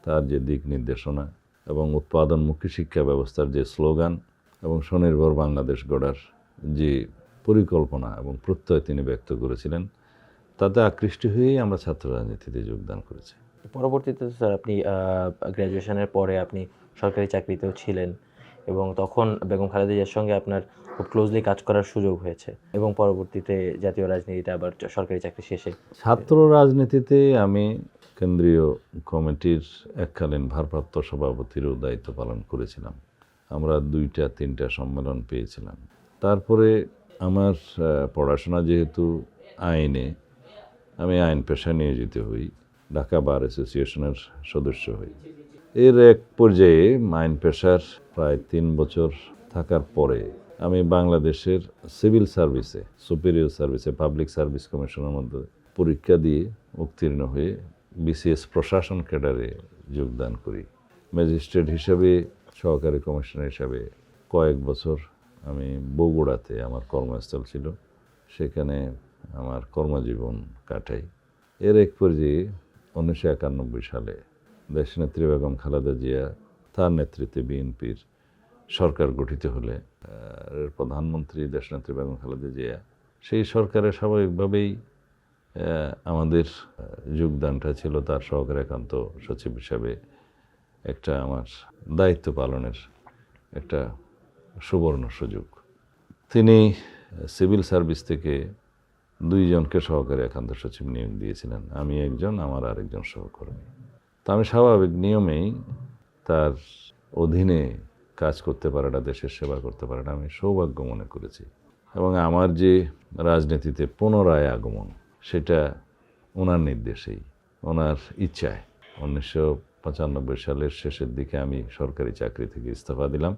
তার যে দিক নির্দেশনা এবং উৎপাদনমুখী শিক্ষা ব্যবস্থার যে স্লোগান এবং স্বনির্ভর বাংলাদেশ গড়ার যে পরিকল্পনা এবং প্রত্যয় তিনি ব্যক্ত করেছিলেন, তাতে আকৃষ্ট হয়েই আমরা ছাত্র রাজনীতিতে যোগদান করেছি। পরবর্তীতে স্যার আপনি গ্র্যাজুয়েশনের পরে আপনি সরকারি চাকরিতেও ছিলেন, এবং তখন বেগম খালেদা জিয়ার সঙ্গে আপনার খুব ক্লোজলি কাজ করার সুযোগ হয়েছে, এবং পরবর্তীতে জাতীয় রাজনীতিতে আবার সরকারি চাকরি শেষে ছাত্র রাজনীতিতে আমি কেন্দ্রীয় কমিটির এককালীন ভারপ্রাপ্ত সভাপতিরও দায়িত্ব পালন করেছিলাম। আমরা 2-3টা সম্মেলন পেয়েছিলাম। তারপরে আমার পড়াশোনা যেহেতু আইনে, আমি আইন পেশায় নিয়োজিত হই, ঢাকা বার অ্যাসোসিয়েশনের সদস্য হই। এর এক পর্যায়ে আইন পেশার প্রায় 3 বছর থাকার পরে আমি বাংলাদেশের সিভিল সার্ভিসে, সুপিরিয়র সার্ভিসে, পাবলিক সার্ভিস কমিশনের মধ্যে পরীক্ষা দিয়ে উত্তীর্ণ হয়ে বিসিএস প্রশাসন ক্যাডারে যোগদান করি। ম্যাজিস্ট্রেট হিসেবে, সহকারী কমিশনার হিসাবে কয়েক বছর আমি বগুড়াতে আমার কর্মস্থল ছিল, সেখানে আমার কর্মজীবন কাটাই। এর এক পর্যায়ে 1991 সালে দেশনেত্রী বেগম খালেদা জিয়া তার নেতৃত্বে বিএনপির সরকার গঠিত হলে প্রধানমন্ত্রী দেশনেত্রী বেগম খালেদা জিয়া, সেই সরকারের স্বাভাবিকভাবেই আমাদের যোগদানটা ছিল তার সহকারী একান্ত সচিব হিসাবে একটা আমার দায়িত্ব পালনের একটা সুবর্ণ সুযোগ। তিনি সিভিল সার্ভিস থেকে 2 জনকে সহকারী একান্ত সচিব নিয়োগ দিয়েছিলেন, আমি একজন, আমার আরেকজন সহকর্মী। তা আমি স্বাভাবিক নিয়মেই তার অধীনে কাজ করতে পারাটা, দেশের সেবা করতে পারাটা আমি সৌভাগ্য মনে করেছি। এবং আমার যে রাজনীতিতে পুনরায় আগমন, সেটা ওনার নির্দেশেই, ওনার ইচ্ছায় 1995 সালের শেষের দিকে আমি সরকারি চাকরি থেকে ইস্তফা দিলাম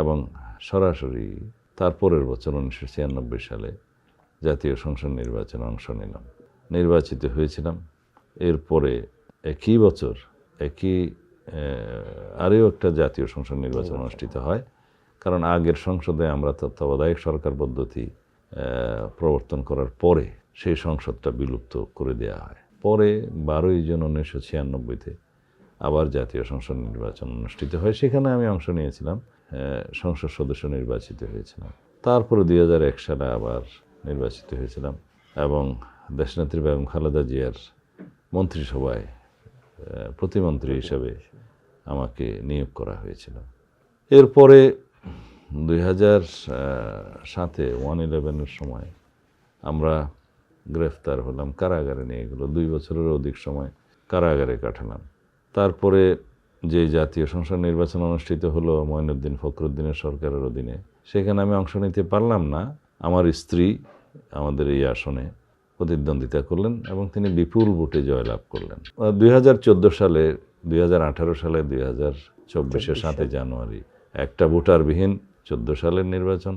এবং সরাসরি তার পরের বছর 1996 সালে জাতীয় সংসদ নির্বাচনে অংশ নিলাম, নির্বাচিত হয়েছিলাম। এরপরে একই বছর আরও একটা জাতীয় সংসদ নির্বাচন অনুষ্ঠিত হয়, কারণ আগের সংসদে আমরা তত্ত্বাবধায়ক সরকার পদ্ধতি প্রবর্তন করার পরে সেই সংসদটা বিলুপ্ত করে দেওয়া হয়। পরে 12 জুন 1996-তে আবার জাতীয় সংসদ নির্বাচন অনুষ্ঠিত হয়, সেখানে আমি অংশ নিয়েছিলাম, সংসদ সদস্য নির্বাচিত হয়েছিলাম। তারপরে 2001 সালে আবার নির্বাচিত হয়েছিলাম এবং দেশনেত্রী বেগম খালেদা জিয়ার মন্ত্রিসভায় প্রতিমন্ত্রী হিসেবে আমাকে নিয়োগ করা হয়েছিল। এরপরে 2007-এ 1/11-এর সময় আমরা গ্রেফতার হলাম, কারাগারে নিয়ে গেল, 2 বছরের অধিক সময় কারাগারে কাটালাম। তারপরে যে জাতীয় সংসদ নির্বাচন অনুষ্ঠিত হলো মঈনুদ্দিন ফখরুদ্দিনের সরকারের অধীনে, সেখানে আমি অংশ নিতে পারলাম না। আমার স্ত্রী আমাদের এই আসনে প্রতিদ্বন্দ্বিতা করলেন এবং তিনি বিপুল ভোটে জয়লাভ করলেন। 2014 সালে, 2018 সালে, 2024-এর 7 জানুয়ারি একটা ভোটারবিহীন 14 সালের নির্বাচন,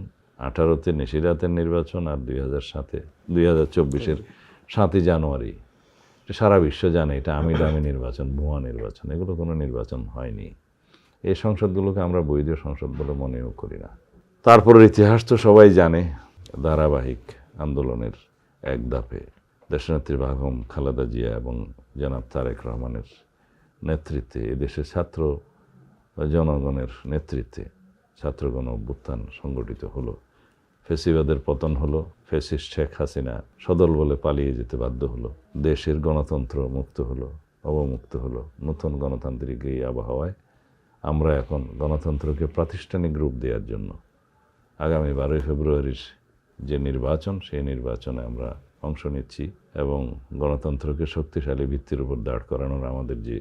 18-তে নিশিরাতের নির্বাচন, আর 2024-এর 7 জানুয়ারি। সারা বিশ্ব জানে এটা আমি দামি নির্বাচন, ভুয়া নির্বাচন, এগুলো কোনো নির্বাচন হয়নি। এই সংসদগুলোকে আমরা বৈধ সংসদ বলে মনেও করি না। তারপরের ইতিহাস তো সবাই জানে, ধারাবাহিক আন্দোলনের এক ধাপে দেশনেত্রী বেগম খালেদা জিয়া এবং জনাব তারেক রহমানের নেতৃত্বে, এদেশের ছাত্র জনগণের নেতৃত্বে ছাত্রগণ অভ্যুত্থান সংগঠিত হলো। ফেসিবাদের পতন হলো, ফ্যাসিস্ট শেখ হাসিনা সদল বলে পালিয়ে যেতে বাধ্য হলো, দেশের গণতন্ত্র মুক্ত হলো, অবমুক্ত হলো। নতুন গণতান্ত্রিক এই আবহাওয়ায় আমরা এখন গণতন্ত্রকে প্রাতিষ্ঠানিক রূপ দেওয়ার জন্য আগামী 12 ফেব্রুয়ারির যে নির্বাচন, সেই নির্বাচনে আমরা অংশ নিচ্ছি এবং গণতন্ত্রকে শক্তিশালী ভিত্তির উপর দাঁড় করানোর আমাদের যে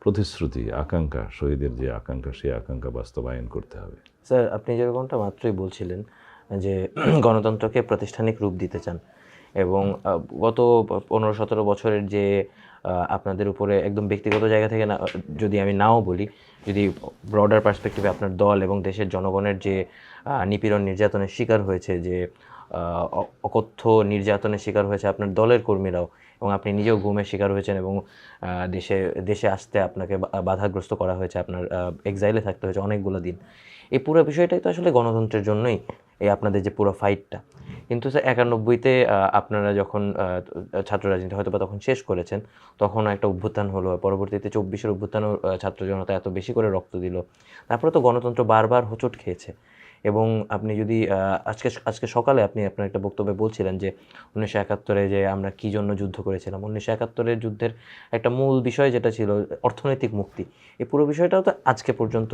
প্রতিশ্রুতি, আকাঙ্ক্ষা, শহীদের যে আকাঙ্ক্ষা, সেই আকাঙ্ক্ষা বাস্তবায়ন করতে হবে। স্যার, আপনি যেরকমটা মাত্রই বলছিলেন যে গণতন্ত্রকে প্রাতিষ্ঠানিক রূপ দিতে চান এবং গত 15-17 বছরের যে আপনাদের উপরে একদম ব্যক্তিগত জায়গা থেকে না, যদি আমি নাও বলি, যদি ব্রডার পার্সপেক্টিভে আপনার দল এবং দেশের জনগণের যে নিপীড়ন নির্যাতনের শিকার হয়েছে, যে অকথ্য নির্যাতনের শিকার হয়েছে আপনার দলের কর্মীরাও, এবং আপনি নিজেও গুমের শিকার হয়েছেন এবং দেশে আসতে আপনাকে বাধাগ্রস্ত করা হয়েছে, আপনার এক্সাইলে থাকতে হয়েছে অনেকগুলো দিন। এই পুরো বিষয়টাই তো আসলে গণতন্ত্রের জন্যই এই আপনাদের যে পুরো ফাইটটা। কিন্তু স্যার 91-তে আপনারা যখন ছাত্র রাজনীতি হয়তো বা তখন শেষ করেছেন, তখন একটা অভ্যুত্থান হলো, পরবর্তীতে 24-এর অভ্যুত্থানও ছাত্র জনতা এত বেশি করে রক্ত দিল, তারপরে তো গণতন্ত্র বারবার হোঁচট খেয়েছে। এবং আপনি যদি আজকে সকালে আপনি আপনার একটা বক্তব্যে বলছিলেন যে 1971-এ যে আমরা কী জন্য যুদ্ধ করেছিলাম, 1971-এর যুদ্ধের একটা মূল বিষয় যেটা ছিল অর্থনৈতিক মুক্তি। এই পুরো বিষয়টাও তো আজকে পর্যন্ত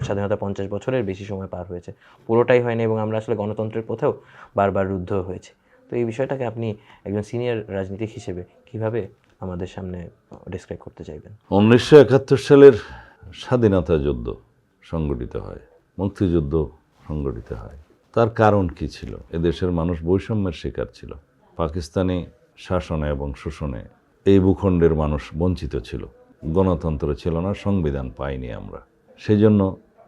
স্বাধীনতা 50 বছরের বেশি সময় পার হয়েছে, পুরোটাই হয়নি এবং আমরা আসলে গণতন্ত্রের পথেও বারবার রুদ্ধ হয়েছে। তো এই বিষয়টাকে আপনি একজন সিনিয়র রাজনীতিক হিসেবে কিভাবে আমাদের সামনে ডেসক্রাইব করতে চাইবেন? 1971 সালের স্বাধীনতা যুদ্ধ সংগঠিত হয়, মুক্তিযুদ্ধ সংগঠিত হয়। তার কারণ কি ছিল? এদেশের মানুষ বৈষম্যের শিকার ছিল, পাকিস্তানি শাসনে এবং শোষণে এই ভূখণ্ডের মানুষ বঞ্চিত ছিল, গণতন্ত্র ছিল না, সংবিধান পাইনি আমরা। সেই জন্য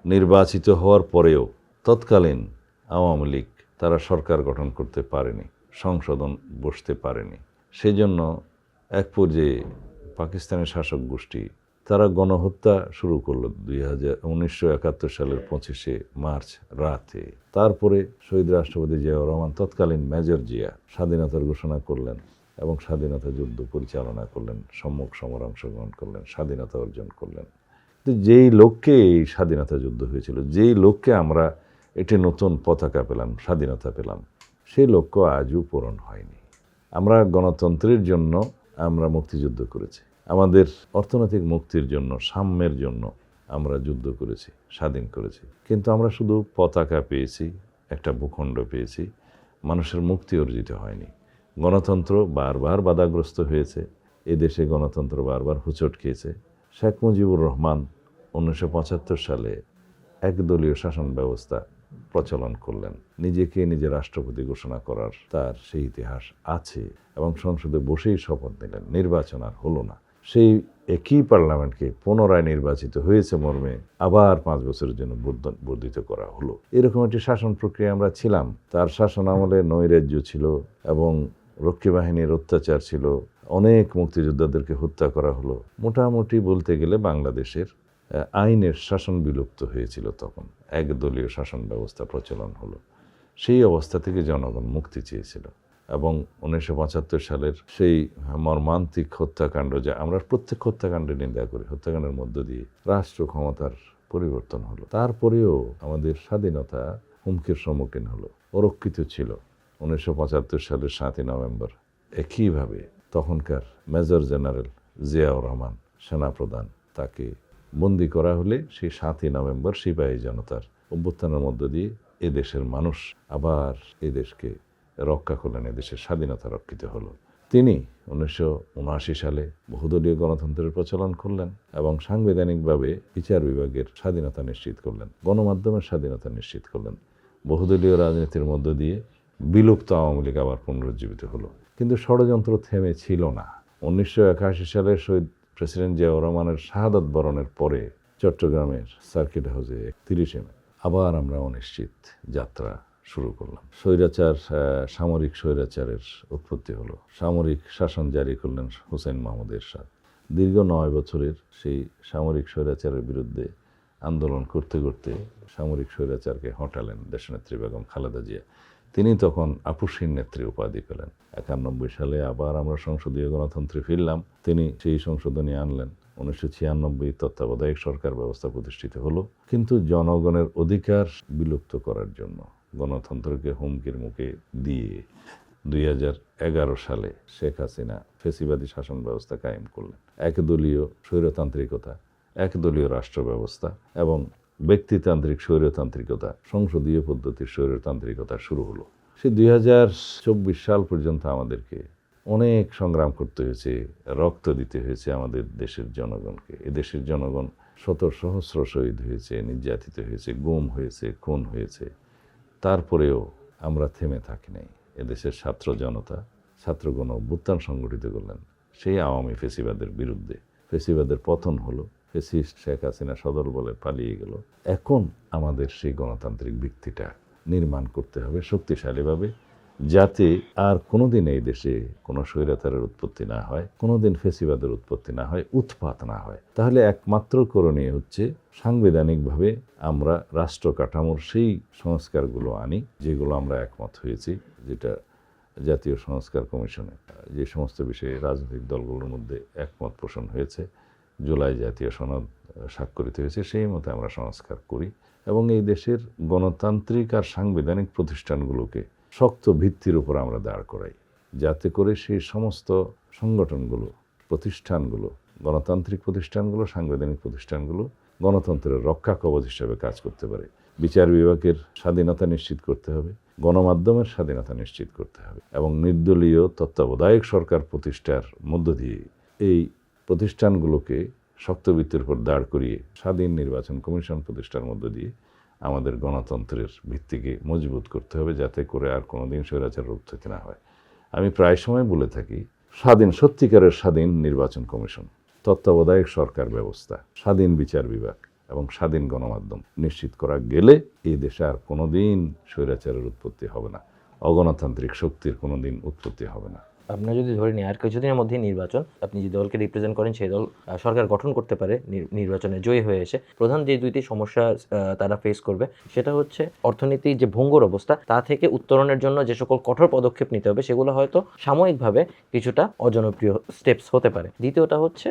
নির্বাচিত হওয়ার পরেও তৎকালীন আওয়ামী লীগ তারা সরকার গঠন করতে পারেনি, সংসদন বসতে পারেনি। সেই জন্য এক পর্যায়ে পাকিস্তানের শাসক গোষ্ঠী তারা গণহত্যা শুরু করলো 1971 সালের 25শে মার্চ রাতে। তারপরে শহীদ রাষ্ট্রপতি জিয়াউর রহমান, তৎকালীন মেজর জিয়া, স্বাধীনতার ঘোষণা করলেন এবং স্বাধীনতা যুদ্ধ পরিচালনা করলেন, সম্মুখ সমরে অংশগ্রহণ করলেন, স্বাধীনতা অর্জন করলেন। যেই লক্ষ্যে এই স্বাধীনতা যুদ্ধ হয়েছিল, যেই লক্ষ্যে আমরা একটি নতুন পতাকা পেলাম, স্বাধীনতা পেলাম, সেই লক্ষ্য আজও পূরণ হয়নি। আমরা গণতন্ত্রের জন্য আমরা মুক্তিযুদ্ধ করেছি, আমাদের অর্থনৈতিক মুক্তির জন্য, সাম্যের জন্য আমরা যুদ্ধ করেছি, স্বাধীন করেছি। কিন্তু আমরা শুধু পতাকা পেয়েছি, একটা ভূখণ্ড পেয়েছি, মানুষের মুক্তি অর্জিত হয়নি। গণতন্ত্র বারবার বাধাগ্রস্ত হয়েছে, এদেশে গণতন্ত্র বারবার হোঁচট খেয়েছে। শেখ মুজিবুর রহমান 1975 সালে একদলীয় শাসন ব্যবস্থা প্রচলন করলেন, নিজেকে নিজে রাষ্ট্রপতি ঘোষণা করার তার সেই ইতিহাস আছে এবং সংসদে বসেই শপথ নিলেন, নির্বাচন আর হলো না। সেই একই পার্লামেন্টকে পুনরায় নির্বাচিত হয়েছে মর্মে আবার 5 বছরের জন্য বর্ধিত করা হলো। এরকম একটি শাসন প্রক্রিয়া আমরা ছিলাম। তার শাসন আমলে নৈরাজ্য ছিল এবং রক্ষী বাহিনীর অত্যাচার ছিল, অনেক মুক্তিযোদ্ধাদেরকে হত্যা করা হলো। মোটামুটি বলতে গেলে বাংলাদেশের আইনের শাসন বিলুপ্ত হয়েছিল, তখন একদলীয় শাসন ব্যবস্থা প্রচলন হলো। সেই অবস্থা থেকে জনগণ মুক্তি চেয়েছিল এবং 1975 সালের সেই মর্মান্তিক হত্যাকাণ্ড, যা আমরা প্রত্যেক হত্যাকাণ্ডে নিন্দা করি, হত্যাকাণ্ডের মধ্য দিয়ে রাষ্ট্র ক্ষমতার পরিবর্তন হলো। তারপরেও আমাদের স্বাধীনতা হুমকির সম্মুখীন হলো, অরক্ষিত ছিল। 1975 সালের 7 নভেম্বর একইভাবে তখনকার মেজর জেনারেল জিয়াউর রহমান সেনাপ্রধান, তাকে বন্দী করা হলে সেই 7 নভেম্বর সিপাহী জনতার অভ্যুত্থানের মধ্য দিয়ে এদেশের মানুষ আবার এদেশকে রক্ষা করলেন, এদেশের স্বাধীনতা রক্ষিত হলো। তিনি 1979 সালে বহুদলীয় গণতন্ত্রের প্রচলন করলেন এবং সাংবিধানিকভাবে বিচার বিভাগের স্বাধীনতা নিশ্চিত করলেন, গণমাধ্যমের স্বাধীনতা নিশ্চিত করলেন। বহুদলীয় রাজনীতির মধ্য দিয়ে বিলুপ্ত আওয়ামী লীগ আবার পুনরুজ্জীবিত হলো। কিন্তু ষড়যন্ত্র থেমে ছিল না। 1981 সালে শহীদ প্রেসিডেন্ট জিয়াউর রহমানের শাহাদাত বরণের পরে চট্টগ্রামের সার্কিট হাউসে 31 মে আবার আমরা অনিশ্চিত যাত্রা শুরু করলাম। সামরিক স্বৈরাচারের উৎপত্তি হলো। সামরিক শাসন জারি করলেন হুসেইন মাহমুদ এরশাদ। দীর্ঘ 9 বছরের সেই সামরিক স্বৈরাচারের বিরুদ্ধে আন্দোলন করতে করতে সামরিক স্বৈরাচারকে হটালেন দেশনেত্রী বেগম খালেদা জিয়া। তিনি তখন আপসহীন নেত্রী উপাধি পেলেন। 91 সালে আবার আমরা সংসদীয় গণতন্ত্রে ফিরলাম। তিনি সেই সংশোধনী আনলেন। 1996 তত্ত্বাবধায়ক সরকার ব্যবস্থা প্রতিষ্ঠিত হলো। কিন্তু জনগণের অধিকার বিলুপ্ত করার জন্য, গণতন্ত্রকে হুমকির মুখে দিয়ে 2011 সালে শেখ হাসিনা ফ্যাসিবাদী শাসন ব্যবস্থা কায়েম করলেন। একদলীয় স্বৈরতান্ত্রিকতা, একদলীয় রাষ্ট্র ব্যবস্থা এবং ব্যক্তিতান্ত্রিক স্বৈরতান্ত্রিকতা, সংসদীয় পদ্ধতির স্বৈরতান্ত্রিকতা শুরু হলো। সে 2024 সাল পর্যন্ত আমাদেরকে অনেক সংগ্রাম করতে হয়েছে, রক্ত দিতে হয়েছে আমাদের দেশের জনগণকে। এদেশের জনগণ শত সহস্র শহীদ হয়েছে, নির্যাতিত হয়েছে, গুম হয়েছে, খুন হয়েছে। তারপরেও আমরা থেমে থাকি নাই। এদেশের ছাত্র জনতা, ছাত্রগণ অভ্যুত্থান সংগঠিত করলেন সেই আওয়ামী ফেসিবাদের বিরুদ্ধে। ফেসিবাদের পতন হলো, ফেসিস্ট শেখ হাসিনা সদল বলে পালিয়ে গেল। এখন আমাদের সেই গণতান্ত্রিক ভিত্তিটা নির্মাণ করতে হবে শক্তিশালীভাবে, যাতে আর কোনোদিন এই দেশে কোনো স্বৈরাচারের উৎপত্তি না হয়, কোনোদিন ফেসিবাদের উৎপত্তি না হয়, উৎপাত না হয়। তাহলে একমাত্র করণীয় হচ্ছে সাংবিধানিকভাবে আমরা রাষ্ট্র কাঠামোর সেই সংস্কারগুলো আনি যেগুলো আমরা একমত হয়েছি, যেটা জাতীয় সংস্কার কমিশনে যে সমস্ত বিষয়ে রাজনৈতিক দলগুলোর মধ্যে একমত পোষণ হয়েছে, জুলাই জাতীয় সনদ স্বাক্ষরিত হয়েছে, সেই মতো আমরা সংস্কার করি এবং এই দেশের গণতান্ত্রিক আর সাংবিধানিক প্রতিষ্ঠানগুলোকে শক্ত ভিত্তির উপর আমরা দাঁড় করাই, যাতে করে সেই সমস্ত সংগঠনগুলো, প্রতিষ্ঠানগুলো, গণতান্ত্রিক প্রতিষ্ঠানগুলো, সাংবিধানিক প্রতিষ্ঠানগুলো গণতন্ত্রের রক্ষা কবচ হিসেবে কাজ করতে পারে। বিচার বিভাগের স্বাধীনতা নিশ্চিত করতে হবে, গণমাধ্যমের স্বাধীনতা নিশ্চিত করতে হবে এবং নির্দলীয় তত্ত্বাবধায়ক সরকার প্রতিষ্ঠার মধ্য দিয়ে এই প্রতিষ্ঠানগুলোকে শক্ত ভিত্তির উপর দাঁড় করিয়ে স্বাধীন নির্বাচন কমিশন প্রতিষ্ঠার মধ্য দিয়ে আমাদের গণতন্ত্রের ভিত্তিকে মজবুত করতে হবে, যাতে করে আর কোনোদিন স্বৈরাচারের উৎপত্তি না হয়। আমি প্রায় সময় বলে থাকি, সত্যিকারের স্বাধীন নির্বাচন কমিশন, তত্ত্বাবধায়ক সরকার ব্যবস্থা, স্বাধীন বিচার বিভাগ এবং স্বাধীন গণমাধ্যম নিশ্চিত করা গেলে এই দেশে আর কোনোদিন স্বৈরাচারের উৎপত্তি হবে না, অগণতান্ত্রিক শক্তির কোনোদিন উৎপত্তি হবে না। আপনার যদি ধরে নিই আর কিছুদিনের মধ্যেই নির্বাচন, আপনি যে দলকে রিপ্রেজেন্ট করেন সেই দল সরকার গঠন করতে পারে নির্বাচনে জয়ী হয়ে এসে। প্রধান যে দুইটি সমস্যা তারা ফেস করবে সেটা হচ্ছে অর্থনীতির যে ভঙ্গুর অবস্থা, তা থেকে উত্তরণের জন্য যে সকল কঠোর পদক্ষেপ নিতে হবে সেগুলো হয়তো সাময়িকভাবে কিছুটা অজনপ্রিয় স্টেপস হতে পারে। দ্বিতীয়টা হচ্ছে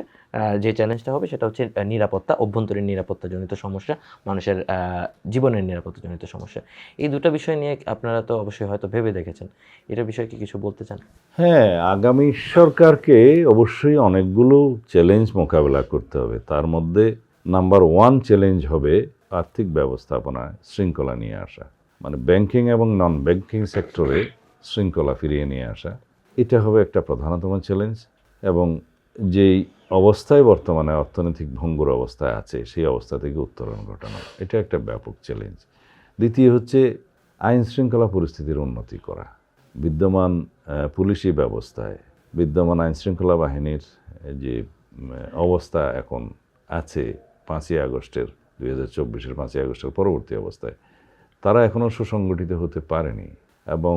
যে চ্যালেঞ্জটা হবে সেটা হচ্ছে নিরাপত্তা, অভ্যন্তরীণ নিরাপত্তাজনিত সমস্যা, মানুষের জীবনের নিরাপত্তাজনিত সমস্যা। এই দুটো বিষয় নিয়ে আপনারা তো অবশ্যই হয়তো ভেবে দেখেছেন, এটার বিষয়ে কি কিছু বলতে চান? হ্যাঁ, আগামী সরকারকে অবশ্যই অনেকগুলো চ্যালেঞ্জ মোকাবেলা করতে হবে। তার মধ্যে নাম্বার 1 চ্যালেঞ্জ হবে আর্থিক ব্যবস্থাপনায় শৃঙ্খলা নিয়ে আসা, মানে ব্যাংকিং এবং নন ব্যাংকিং সেক্টরে শৃঙ্খলা ফিরিয়ে নিয়ে আসা। এটা হবে একটা প্রধানতম চ্যালেঞ্জ এবং যেই অবস্থায় বর্তমানে অর্থনৈতিক ভঙ্গুর অবস্থায় আছে সেই অবস্থা থেকে উত্তরণ ঘটানো, এটা একটা ব্যাপক চ্যালেঞ্জ। দ্বিতীয় হচ্ছে আইন শৃঙ্খলা পরিস্থিতির উন্নতি করা। বিদ্যমান পুলিশি ব্যবস্থায়, বিদ্যমান আইন শৃঙ্খলা বাহিনীর যে অবস্থা এখন আছে 5ই আগস্টের 2024-এর 5ই আগস্টের পরবর্তী অবস্থায়, তারা এখনও সুসংগঠিত হতে পারেনি এবং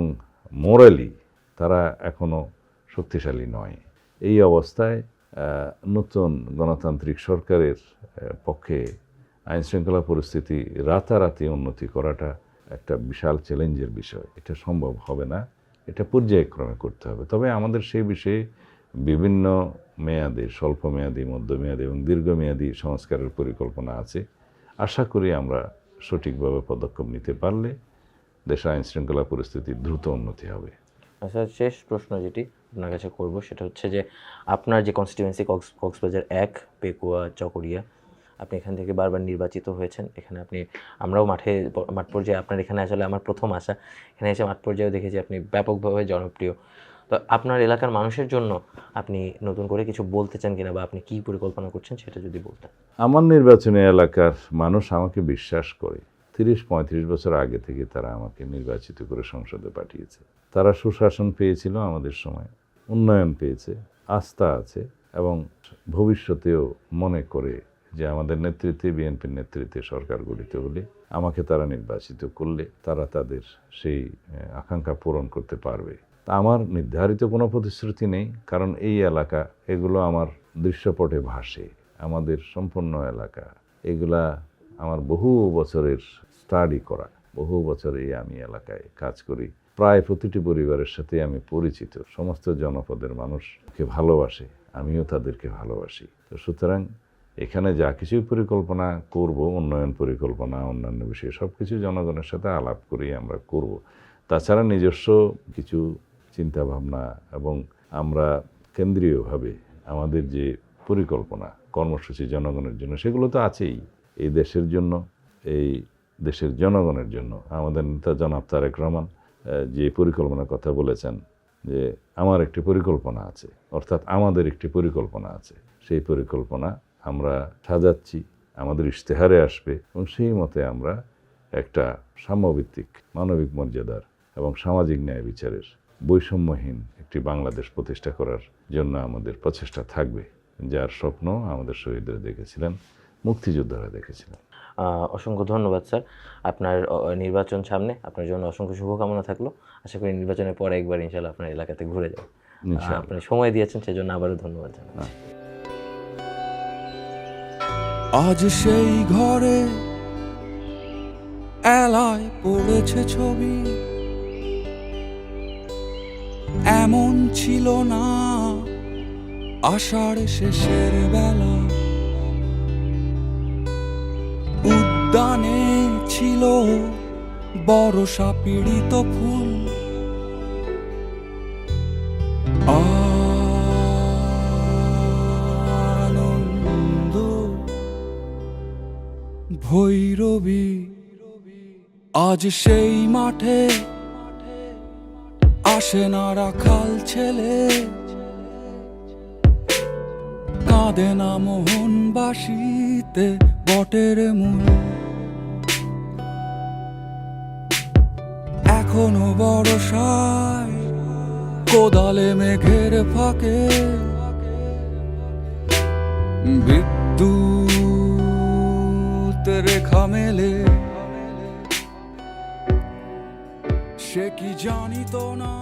মোরালি তারা এখনও শক্তিশালী নয়। এই অবস্থায় নতুন গণতান্ত্রিক সরকারের পক্ষে আইন শৃঙ্খলা পরিস্থিতি রাতারাতি উন্নতি করাটা একটা বিশাল চ্যালেঞ্জের বিষয়। এটা সম্ভব হবে না, এটা পর্যায়ক্রমে করতে হবে। তবে আমাদের সেই বিষয়ে বিভিন্ন মেয়াদে, স্বল্প মেয়াদী, মধ্যমেয়াদী এবং দীর্ঘমেয়াদী সংস্কারের পরিকল্পনা আছে। আশা করি আমরা সঠিকভাবে পদক্ষেপ নিতে পারলে দেশের আইন শৃঙ্খলা পরিস্থিতি দ্রুত উন্নতি হবে। আচ্ছা, শেষ প্রশ্ন যেটি আপনার কাছে করব সেটা হচ্ছে যে আপনার যে কনস্টিটুয়েন্সি কক্সবাজার 1, পেকুয়া, চকরিয়া, আপনি এখান থেকে বারবার নির্বাচিত হয়েছেন। এখানে আমরাও মাঠ পর্যায়ে আপনার এখানে আসলে আমার প্রথম আসা, এখানে এসে মাঠ পর্যায়ে দেখেছি আপনি ব্যাপকভাবে জনপ্রিয়। তো আপনার এলাকার মানুষের জন্য আপনি নতুন করে কিছু বলতে চান কিনা বা আপনি কি পরিকল্পনা করছেন সেটা যদি বলতেন। আমার নির্বাচনী এলাকার মানুষ আমাকে বিশ্বাস করে। 30-35 বছর আগে থেকে তারা আমাকে নির্বাচিত করে সংসদে পাঠিয়েছে। তারা সুশাসন পেয়েছিল আমাদের সময়, উন্নয়ন পেয়েছে, আস্থা আছে এবং ভবিষ্যতেও মনে করে যে আমাদের নেতৃত্বে, বিএনপির নেতৃত্বে সরকার গঠিত হলে আমাকে তারা নির্বাচিত করলে তারা তাদের সেই আকাঙ্ক্ষা পূরণ করতে পারবে। তা আমার নির্ধারিত কোনো প্রতিশ্রুতি নেই, কারণ এই এলাকা এগুলো আমার দৃশ্যপটে ভাসে। আমাদের সম্পূর্ণ এলাকা এগুলা আমার বহু বছরের স্টাডি করা, বহু বছরেই আমি এলাকায় কাজ করি। প্রায় প্রতিটি পরিবারের সাথে আমি পরিচিত। সমস্ত জনপদের মানুষকে ভালোবাসে, আমিও তাদেরকে ভালোবাসি। তো সুতরাং এখানে যা কিছুই পরিকল্পনা করব, উন্নয়ন পরিকল্পনা, অন্যান্য বিষয়ে সব কিছু জনগণের সাথে আলাপ করেই আমরা করব। তাছাড়া নিজস্ব কিছু চিন্তাভাবনা এবং আমরা কেন্দ্রীয়ভাবে আমাদের যে পরিকল্পনা, কর্মসূচি জনগণের জন্য, সেগুলো তো আছেই। এই দেশের জন্য, এই দেশের জনগণের জন্য আমাদের নেতা জনাব তারেক রহমান যে পরিকল্পনার কথা বলেছেন যে আমার একটি পরিকল্পনা আছে, অর্থাৎ আমাদের একটি পরিকল্পনা আছে। সেই পরিকল্পনা আমরা সাজাচ্ছি, আমাদের ইশতেহারে আসবে এবং সেই মতে আমরা একটা সাম্যভিত্তিক, মানবিক মর্যাদার এবং সামাজিক ন্যায় বিচারের বৈষম্যহীন একটি বাংলাদেশ প্রতিষ্ঠা করার জন্য আমাদের প্রচেষ্টা থাকবে, যার স্বপ্ন আমাদের শহীদরা দেখেছিলেন, মুক্তিযোদ্ধারা দেখেছিলেন। অসংখ্য ধন্যবাদ স্যার। আপনার নির্বাচন সামনে, আপনার জন্য অসংখ্য শুভকামনা থাকলো। আশা করি নির্বাচনের পরে একবার ইনশাল্লাহ আপনার এলাকাতে ঘুরে যাব। আপনি সময় দিয়েছেন সেজন্য আবারও ধন্যবাদ জানাই। আজ সেই ঘরে এলায় পড়েছে ছবি, এমন ছিল না আষাঢ় শেষের বেলা। উদ্যানে ছিল বর্ষা পীড়িত ফুল, আনন্দ ভৈরবী। আজ সেই মাঠে আসে না রাখাল ছেলে, কাঁদে না মোহনবাসীতে বটের মূল। এখনো বর্ষায় কোদালে মেঘের ফাঁকে বিদ্যুৎ রেখা মেলে, সে কি জানিত না